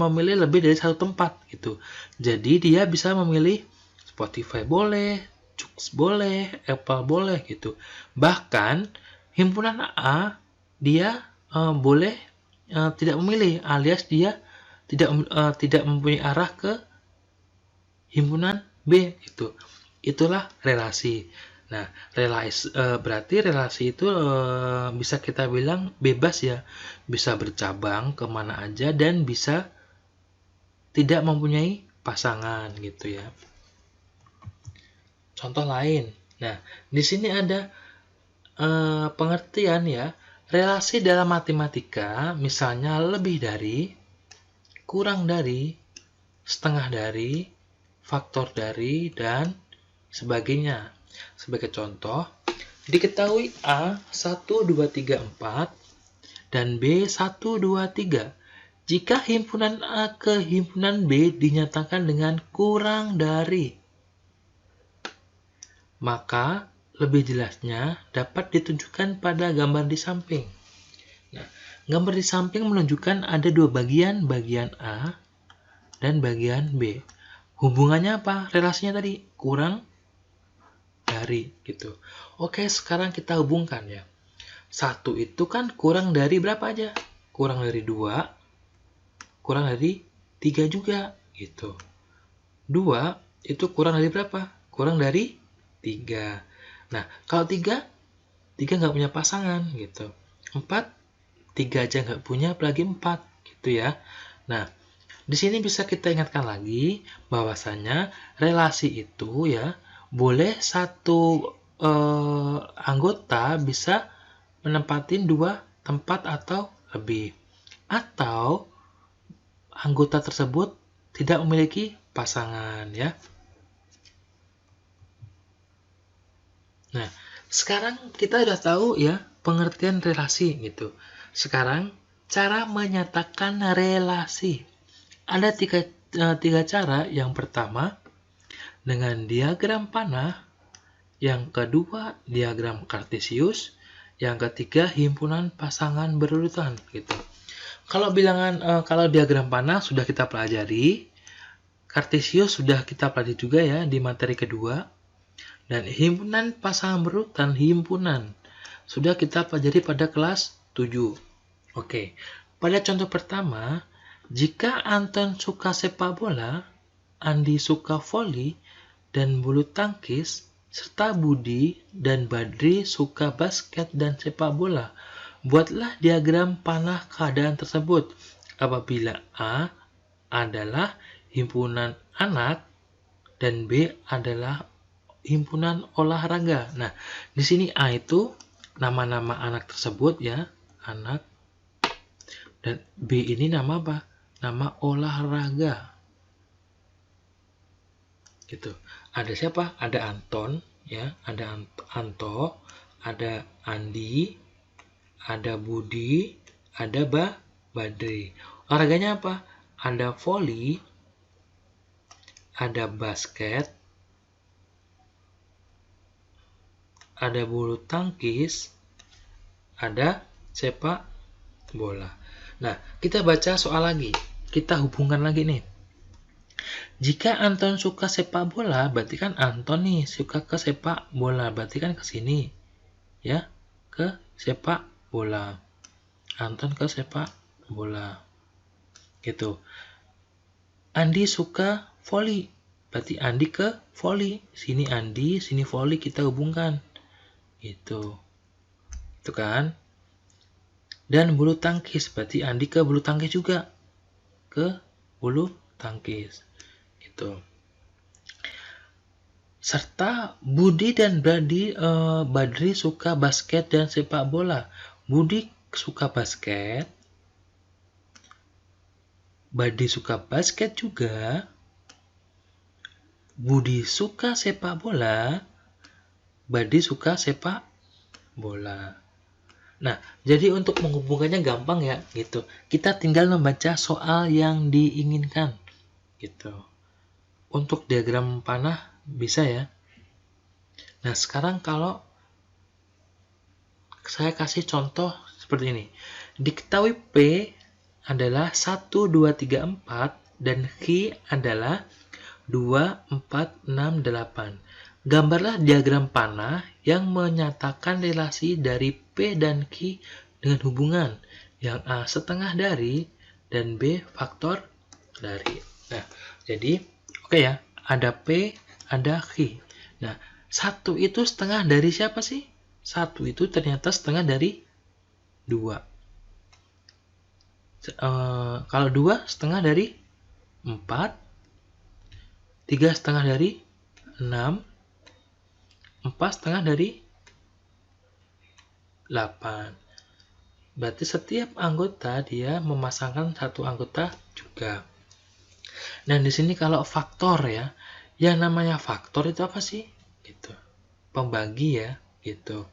memilih lebih dari satu tempat gitu. Jadi dia bisa memilih Spotify boleh, Joox boleh, Apple boleh gitu. Bahkan himpunan A dia boleh tidak memilih, alias dia tidak mempunyai arah ke himpunan B gitu. Itulah relasi. Nah, berarti relasi itu bisa kita bilang bebas ya, bisa bercabang kemana aja dan bisa tidak mempunyai pasangan gitu ya. Contoh lain. Nah, di sini ada pengertian ya, relasi dalam matematika misalnya lebih dari, kurang dari, setengah dari, faktor dari, dan sebagainya. Sebagai contoh, diketahui A 1, 2, 3, 4 dan B 1, 2, 3 jika himpunan A ke himpunan B dinyatakan dengan kurang dari. Maka lebih jelasnya dapat ditunjukkan pada gambar di samping. Nah, gambar di samping menunjukkan ada dua bagian A dan bagian B. Hubungannya apa? Relasinya tadi kurang dari gitu. Oke, sekarang kita hubungkan ya. 1 itu kan kurang dari berapa aja? Kurang dari 2, kurang dari 3 juga gitu. 2 itu kurang dari berapa? Kurang dari 3. Nah, kalau 3 nggak punya pasangan gitu. 4, 3 aja nggak punya, apalagi 4 gitu ya. Nah, di sini bisa kita ingatkan lagi bahwasanya relasi itu ya boleh satu anggota bisa menempatin 2 tempat atau lebih, atau anggota tersebut tidak memiliki pasangan ya. Nah, sekarang kita udah tahu ya pengertian relasi gitu. Sekarang cara menyatakan relasi. Ada tiga cara. Yang pertama, dengan diagram panah. Yang kedua, diagram kartesius. Yang ketiga, himpunan pasangan berurutan. Gitu. Kalau diagram panah sudah kita pelajari. Kartesius sudah kita pelajari juga ya di materi kedua. Dan himpunan pasangan berurutan, himpunan, sudah kita pelajari pada kelas 7. Oke, pada contoh pertama, jika Anton suka sepak bola, Andi suka voli dan bulu tangkis, serta Budi dan Badri suka basket dan sepak bola, buatlah diagram panah keadaan tersebut apabila A adalah himpunan anak dan B adalah himpunan olahraga. Nah, di sini A itu nama-nama anak tersebut ya, anak. Dan B ini nama apa? Nama olahraga. Gitu. Ada siapa? Ada Anton ya, ada Anto, ada Andi, ada Budi, ada Badri. Olahraganya apa? Ada voli, ada basket, ada bulu tangkis, ada sepak bola. Nah, kita baca soal lagi. Kita hubungkan lagi nih. Jika Anton suka sepak bola, berarti kan Anton nih suka ke sepak bola. Berarti kan ke sini. Ya, ke sepak bola. Anton ke sepak bola. Gitu. Andi suka voli. Berarti Andi ke voli. Sini Andi, sini voli, kita hubungkan. Gitu. Itu kan. Dan bulu tangkis, berarti Andi ke bulu tangkis juga. Ke bulu tangkis. Gitu. Serta Budi dan Badri suka basket dan sepak bola. Budi suka basket. Badri suka basket juga. Budi suka sepak bola. Badri suka sepak bola. Nah, jadi untuk menghubungkannya gampang ya, gitu. Kita tinggal membaca soal yang diinginkan, gitu. Untuk diagram panah bisa ya. Nah, sekarang kalau saya kasih contoh seperti ini. Diketahui P adalah 1, 2, 3, 4 dan Q adalah 2, 4, 6, 8. Gambarlah diagram panah yang menyatakan relasi dari P dan Q dengan hubungan yang A setengah dari dan B faktor dari. Nah, jadi oke ya, ada P, ada Q. Nah, 1 itu setengah dari siapa sih? 1 itu ternyata setengah dari 2. Kalau 2 setengah dari 4, 3 setengah dari 6, 4 setengah dari 8. Berarti setiap anggota dia memasangkan satu anggota juga. Nah, di sini kalau faktor ya, yang namanya faktor itu apa sih? Gitu. Pembagi ya, gitu.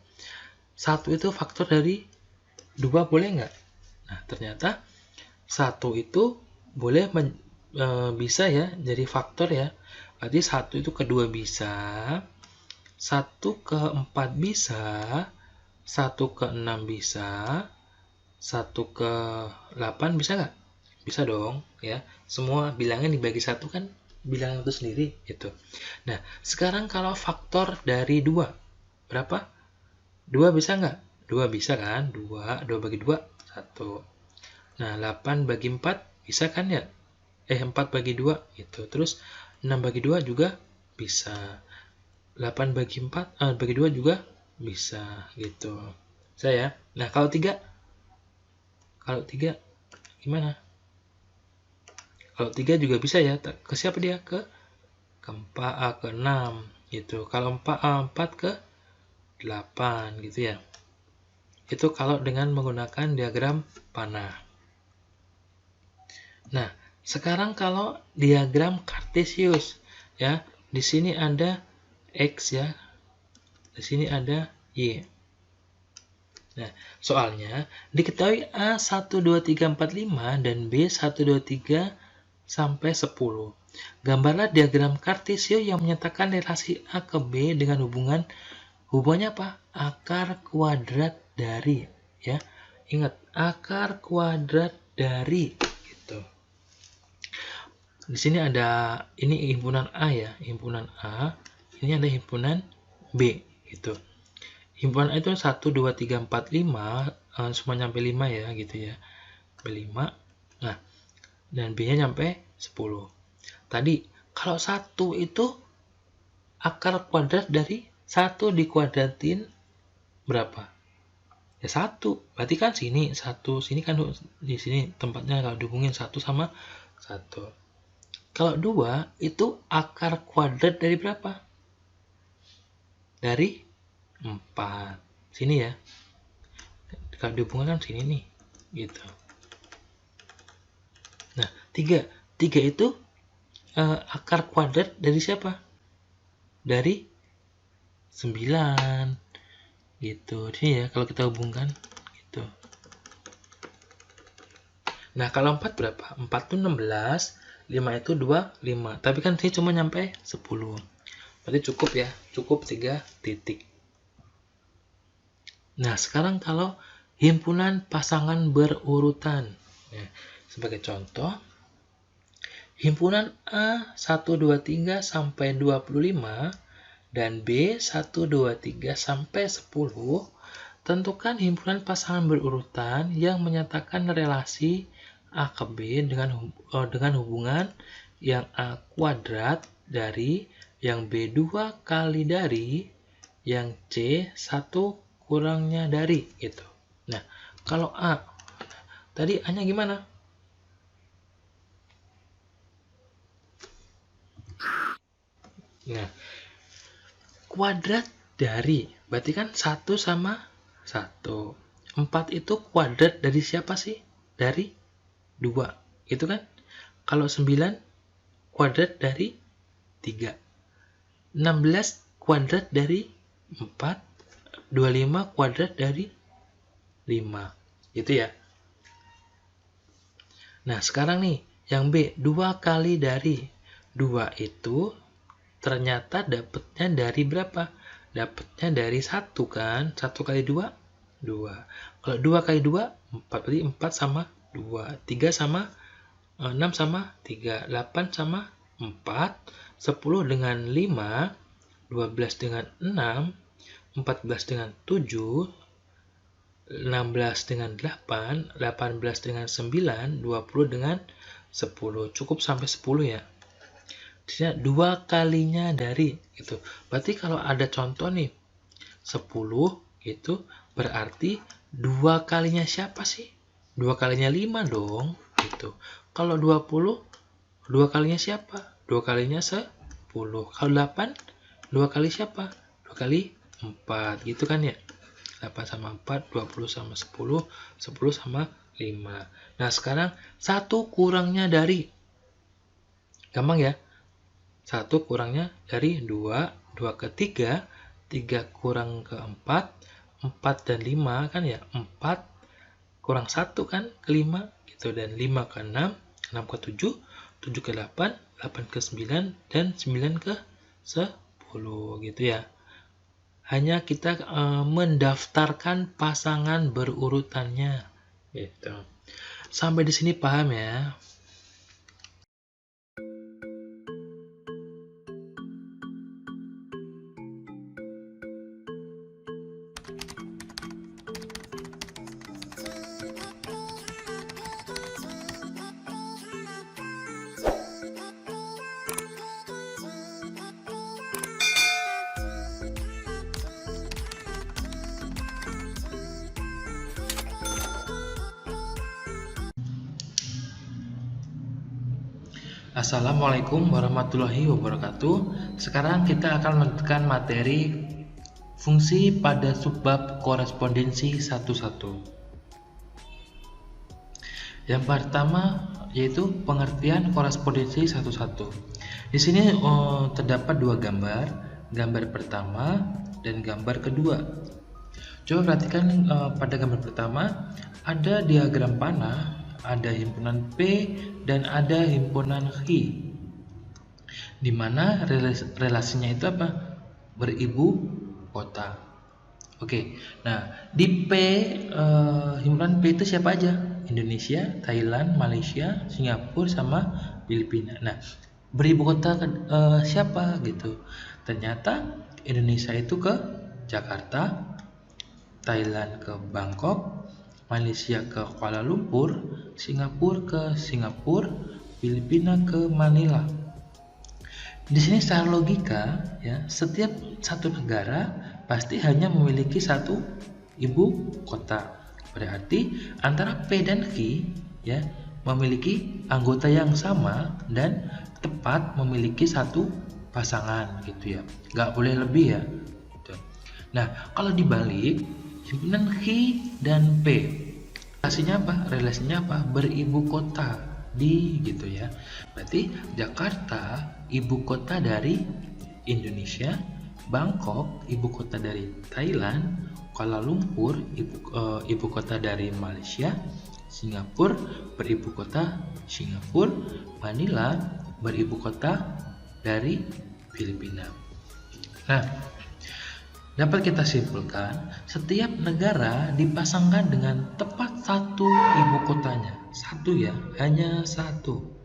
1 itu faktor dari 2 boleh nggak? Nah, ternyata 1 itu boleh bisa ya jadi faktor ya. Berarti 1 itu ke 2 bisa. 1 ke 4 bisa, 1 ke 6 bisa, 1 ke 8 bisa nggak? Bisa dong ya. Semua bilangan dibagi 1 kan bilangan itu sendiri gitu. Nah, sekarang kalau faktor dari 2 berapa? 2 bisa nggak? 2 bisa kan? 2 bagi 2 1. Nah, 8 bagi 4 bisa kan ya? 4 bagi 2 gitu. Terus 6 bagi 2 juga bisa. 8 bagi 4 bagi 2 juga bisa gitu. Saya. Nah, kalau 3 gimana? Kalau 3 juga bisa ya. Ke siapa dia? Ke 4 ke 6 gitu. Kalau 4 ke 8 gitu ya. Itu kalau dengan menggunakan diagram panah. Nah, sekarang kalau diagram kartesius ya, di sini ada X ya. Di sini ada Y. Nah, soalnya diketahui A 1, 2, 3, 4, 5 dan B 1, 2, 3 sampai 10. Gambarlah diagram Cartesio yang menyatakan relasi A ke B dengan hubungannya apa? Akar kuadrat dari, ya. Ingat, akar kuadrat dari gitu. Di sini ada ini himpunan A ya, himpunan A. Ini ada himpunan B gitu. Himpunan A itu 1, 2, 3, 4, 5 semua nyampe 5 ya gitu ya. 5. Nah, dan B-nya nyampe 10. Tadi kalau 1 itu akar kuadrat dari 1 dikuadratin berapa? Ya 1. Berarti kan sini 1, sini kan di sini tempatnya kalau dihubungin 1 sama 1. Kalau 2 itu akar kuadrat dari berapa? Dari 4. Sini ya. Kalau dihubungkan kan sini nih. Gitu. Nah, 3. 3 itu akar kuadrat dari siapa? Dari 9. Gitu. Ini ya kalau kita hubungkan gitu. Nah, kalau 4 berapa? 4 itu 16, 5 itu 25. Tapi kan sini cuma nyampe 10. Berarti cukup ya, cukup 3 titik. Nah, sekarang kalau himpunan pasangan berurutan. Nah, sebagai contoh, himpunan A 1, 2, 3 sampai 25 dan B 1, 2, 3 sampai 10, tentukan himpunan pasangan berurutan yang menyatakan relasi A ke B dengan hubungan yang A kuadrat dari, yang B 2 kali dari, yang C 1 kurangnya dari gitu. Nah, kalau A tadi A-nya gimana? Nah, kuadrat dari berarti kan 1 sama 1. 4 itu kuadrat dari siapa sih? Dari 2. Itu kan? Kalau 9 kuadrat dari 3. 16 kuadrat dari 4. 25 kuadrat dari 5. Itu ya. Nah, sekarang nih, yang B, 2 kali dari 2 itu ternyata dapatnya dari berapa? Dapatnya dari 1 kan? 1 kali 2, 2. Kalau 2 kali 2, 4. Berarti 4 sama 2. 3 sama 6 sama 3. 8 sama 4. 10 dengan 5. 12 dengan 6. 14 dengan 7. 16 dengan 8. 18 dengan 9. 20 dengan 10. Cukup sampai 10 ya. 2 kalinya dari itu. Berarti kalau ada contoh nih 10 itu berarti 2 kalinya siapa sih? 2 kalinya 5 dong gitu. Kalau 20 2 kalinya siapa? 2 kalinya 10. Kalau 8 2 kali siapa? 2 kali 4 gitu kan ya. 8 sama 4, 20 sama 10, 10 sama 5. Nah, sekarang 1 kurangnya dari. Gampang ya? 1 kurangnya dari 2, 2 ke 3, 3 kurang ke 4, 4 dan 5 kan ya, 4 kurang 1 kan ke 5 gitu, dan 5 ke 6, 6 ke 7, 7 ke 8, 8 ke 9, dan 9 ke 10 gitu ya. Hanya kita mendaftarkan pasangan berurutannya gitu. Sampai di sini paham ya? Assalamualaikum warahmatullahi wabarakatuh. Sekarang kita akan melanjutkan materi fungsi pada subbab korespondensi 1-1. Yang pertama yaitu pengertian korespondensi 1-1. Di sini terdapat dua gambar, gambar pertama dan gambar kedua. Coba perhatikan pada gambar pertama, ada diagram panah, ada himpunan P, dan ada himpunan Hi. Di mana relasinya itu apa? Beribu kota. Oke, nah di P, himpunan P itu siapa aja? Indonesia, Thailand, Malaysia, Singapura, sama Filipina. Nah, beribu kota siapa gitu? Ternyata Indonesia itu ke Jakarta, Thailand ke Bangkok, Malaysia ke Kuala Lumpur, Singapura ke Singapura, Filipina ke Manila. Di sini secara logika ya, setiap satu negara pasti hanya memiliki satu ibu kota. Berarti antara P dan Q ya memiliki anggota yang sama dan tepat memiliki satu pasangan gitu ya. Nggak boleh lebih ya. Gitu. Nah, kalau dibalik himpunan Q dan P relasinya apa? Beribu kota di gitu ya. Berarti Jakarta ibu kota dari Indonesia, Bangkok ibu kota dari Thailand, Kuala Lumpur ibu kota dari Malaysia, Singapura beribu kota Singapura, Manila beribu kota dari Filipina. Nah, dapat kita simpulkan, setiap negara dipasangkan dengan tepat satu ibu kotanya. Satu ya, hanya satu.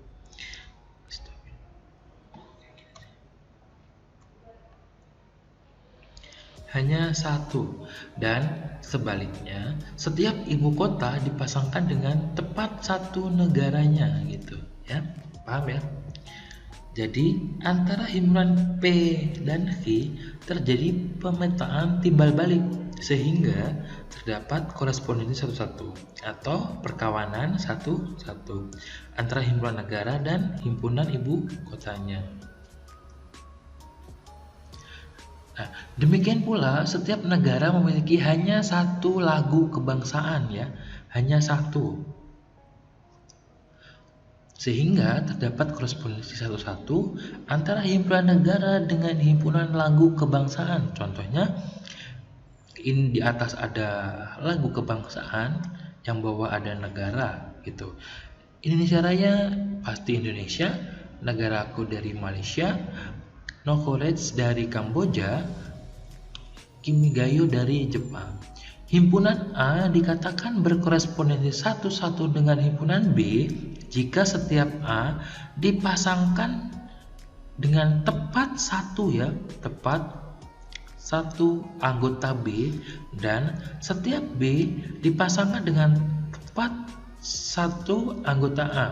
Hanya satu. Dan sebaliknya, setiap ibu kota dipasangkan dengan tepat satu negaranya gitu, ya. Paham ya? Jadi antara himpunan P dan Q terjadi pemetaan timbal balik sehingga terdapat korespondensi satu-satu atau perkawanan satu-satu antara himpunan negara dan himpunan ibu kotanya. Nah, demikian pula setiap negara memiliki hanya satu lagu kebangsaan ya, hanya satu. Sehingga terdapat korespondensi satu-satu antara himpunan negara dengan himpunan lagu kebangsaan. Contohnya, ini di atas ada lagu kebangsaan, yang bawah ada negara gitu. Indonesia Raya pasti Indonesia, negaraku dari Malaysia, No Courage dari Kamboja, Kimigayo dari Jepang. Himpunan A dikatakan berkorespondensi satu-satu dengan himpunan B jika setiap A dipasangkan dengan tepat satu anggota B dan setiap B dipasangkan dengan tepat satu anggota A.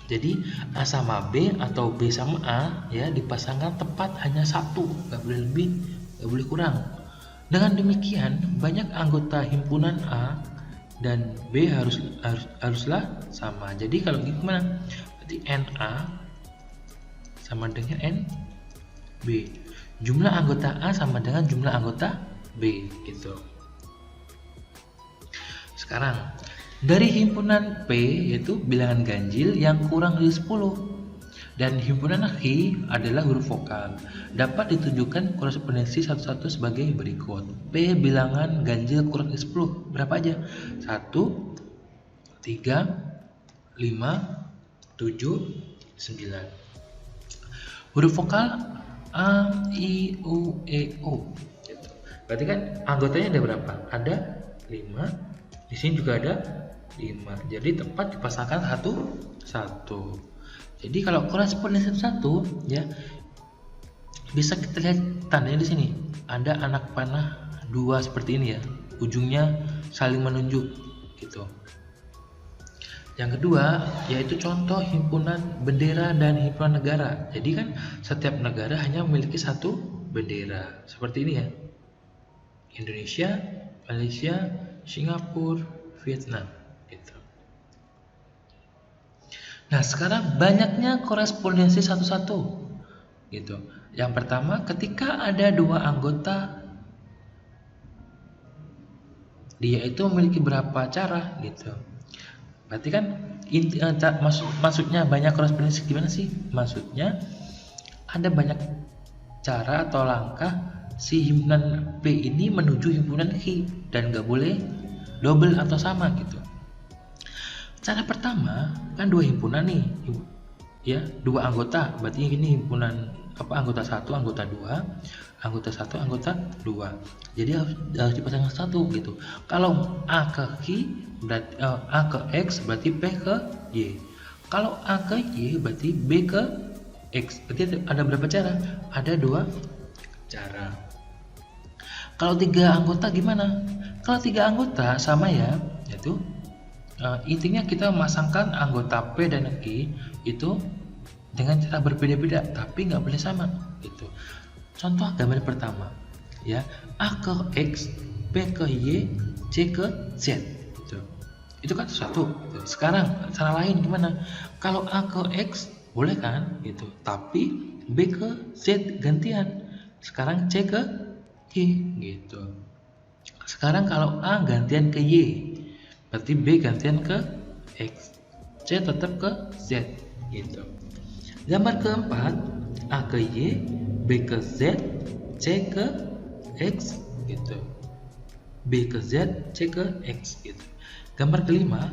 Jadi A sama B atau B sama A ya dipasangkan tepat hanya satu, nggak boleh lebih, nggak boleh kurang. Dengan demikian, banyak anggota himpunan A dan B haruslah sama. Jadi kalau gimana? Berarti NA sama dengan NB. Jumlah anggota A sama dengan jumlah anggota B gitu. Sekarang, dari himpunan P yaitu bilangan ganjil yang kurang dari 10. Dan himpunan Q adalah huruf vokal. Dapat ditunjukkan korespondensi satu-satu sebagai berikut. P bilangan ganjil kurang dari 10. Berapa aja? 1, 3, 5, 7, 9. Huruf vokal A, I, U, E, O. Berarti kan anggotanya ada berapa? Ada 5. Di sini juga ada 5. Jadi tepat dipasangkan satu. Jadi kalau korespondensi satu ya bisa kita lihat tandanya di sini. Ada anak panah 2 seperti ini ya. Ujungnya saling menunjuk gitu. Yang kedua yaitu contoh himpunan bendera dan himpunan negara. Jadi kan setiap negara hanya memiliki satu bendera. Seperti ini ya. Indonesia, Malaysia, Singapura, Vietnam gitu. Nah, sekarang banyaknya korespondensi satu-satu gitu. Yang pertama, ketika ada 2 anggota dia itu memiliki berapa cara gitu. Berarti kan maksudnya banyak korespondensi gimana sih? Maksudnya ada banyak cara atau langkah si himpunan P ini menuju himpunan Q dan nggak boleh double atau sama gitu. Cara pertama kan dua himpunan nih, ya dua anggota, berarti ini himpunan anggota 1, anggota 2, anggota 1, anggota 2. Jadi harus dipasangkan satu gitu. Kalau A ke Q berarti A ke X berarti P ke Y. Kalau A ke Y berarti B ke X. Berarti ada berapa cara? Ada 2 cara. Kalau 3 anggota gimana? Kalau 3 anggota sama ya, yaitu intinya kita memasangkan anggota P dan Q itu dengan cara berbeda-beda, tapi nggak boleh sama gitu. Contoh gambar pertama, ya A ke X, P ke Y, C ke Z gitu. Itu kan satu. Sekarang cara lain gimana? Kalau A ke X boleh kan gitu, tapi B ke Z gantian. Sekarang C ke Y gitu. Sekarang kalau A gantian ke Y, berarti B gantian ke X, C tetap ke Z gitu. Gambar keempat, A ke Y, B ke Z, C ke X gitu. B ke Z, C ke X gitu. Gambar kelima,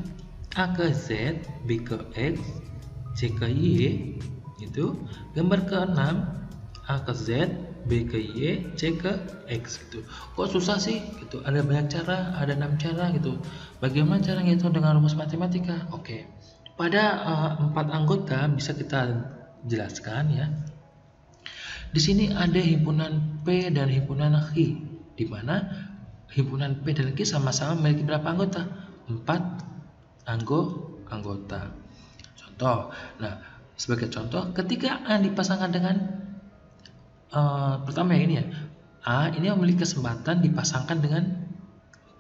A ke Z, B ke X, C ke Y gitu. Gambar keenam, A ke Z, B ke Y, C ke X gitu. Kok susah sih gitu? Ada banyak cara, ada 6 cara gitu. Bagaimana cara ngitung dengan rumus matematika? Oke. Pada 4 anggota bisa kita jelaskan ya. Di sini ada himpunan P dan himpunan Q, di mana himpunan P dan Q sama-sama memiliki berapa anggota? 4 anggota. Contoh. Nah, sebagai contoh, ketika A dipasangkan dengan pertama yang ini ya, A ini memiliki kesempatan dipasangkan dengan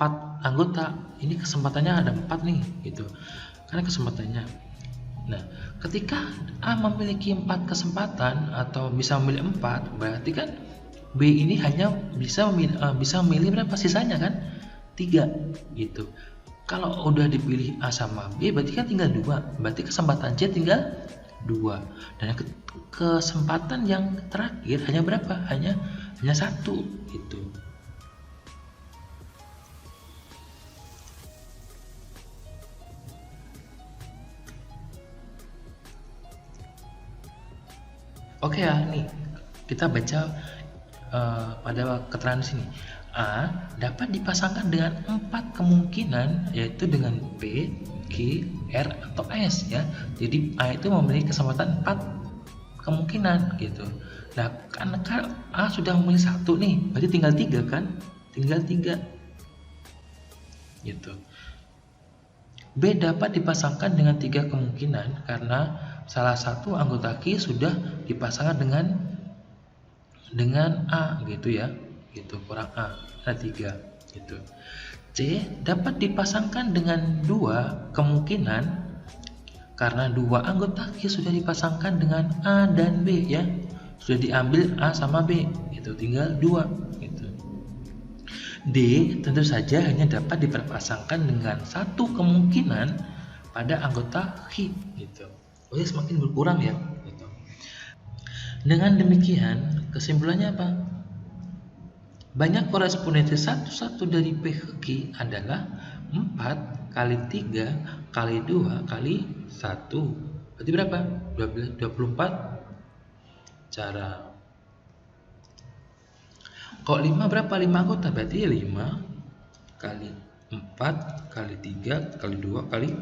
4 anggota. Ini kesempatannya ada 4 nih gitu, karena kesempatannya. Nah, ketika A memiliki 4 kesempatan atau bisa memilih 4, berarti kan B ini hanya bisa memilih berapa sisanya kan? 3 gitu. Kalau udah dipilih A sama B berarti kan tinggal 2, berarti kesempatan C tinggal 2. Dan kesempatan yang terakhir hanya berapa? Hanya 1 gitu. Oke ya, nih kita baca pada keterangan sini. A dapat dipasangkan dengan 4 kemungkinan, yaitu dengan B, Q, R atau S ya. Jadi A itu memiliki kesempatan 4 kemungkinan gitu. Nah, karena A sudah memilih 1 nih, berarti tinggal 3 kan? Tinggal 3 gitu. B dapat dipasangkan dengan 3 kemungkinan karena salah satu anggota Q sudah dipasangkan dengan A gitu ya. Gitu, kurang A, ada 3 gitu. C dapat dipasangkan dengan 2 kemungkinan karena 2 anggota Q sudah dipasangkan dengan A dan B ya. Sudah diambil A sama B, itu tinggal 2 gitu. D tentu saja hanya dapat diperpasangkan dengan 1 kemungkinan pada anggota Q gitu. Oh ya, semakin berkurang ya gitu. Dengan demikian kesimpulannya apa? Banyak korespondensi 1 dari P ke Q adalah 4 kali 3 kali 2 kali 1. Berarti berapa? 24 cara. Kalau 5 berapa? 5 anggota, berarti 5 kali 4 kali 3 kali 2 kali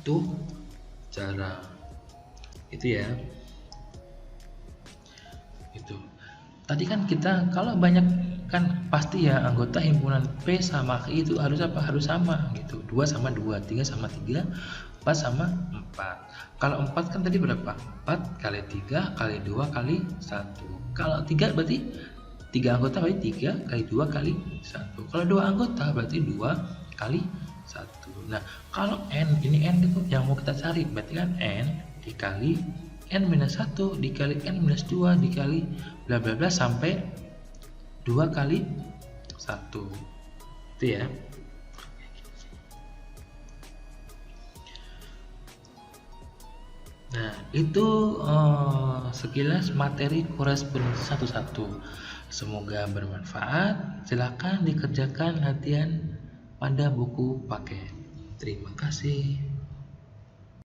1 cara. Itu ya. Itu. Tadi kan kita kalau banyak kan pasti ya anggota himpunan P sama Q itu harus apa? Harus sama gitu. 2 sama 2, 3 sama 3, 4 sama 4. Kalau 4 kan tadi berapa? 4 kali 3 kali 2 kali 1. Kalau 3 berarti 3 anggota berarti 3 kali 2 kali 1. Kalau 2 anggota berarti 2 kali 1. Nah, kalau N, ini N itu yang mau kita cari, berarti kan N dikali N minus 1 dikali N minus 2 dikali bla bla bla sampai 2 kali 1. Itu ya. Nah, itu sekilas materi korespondensi satu-satu. Semoga bermanfaat. Silakan dikerjakan latihan pada buku paket. Terima kasih.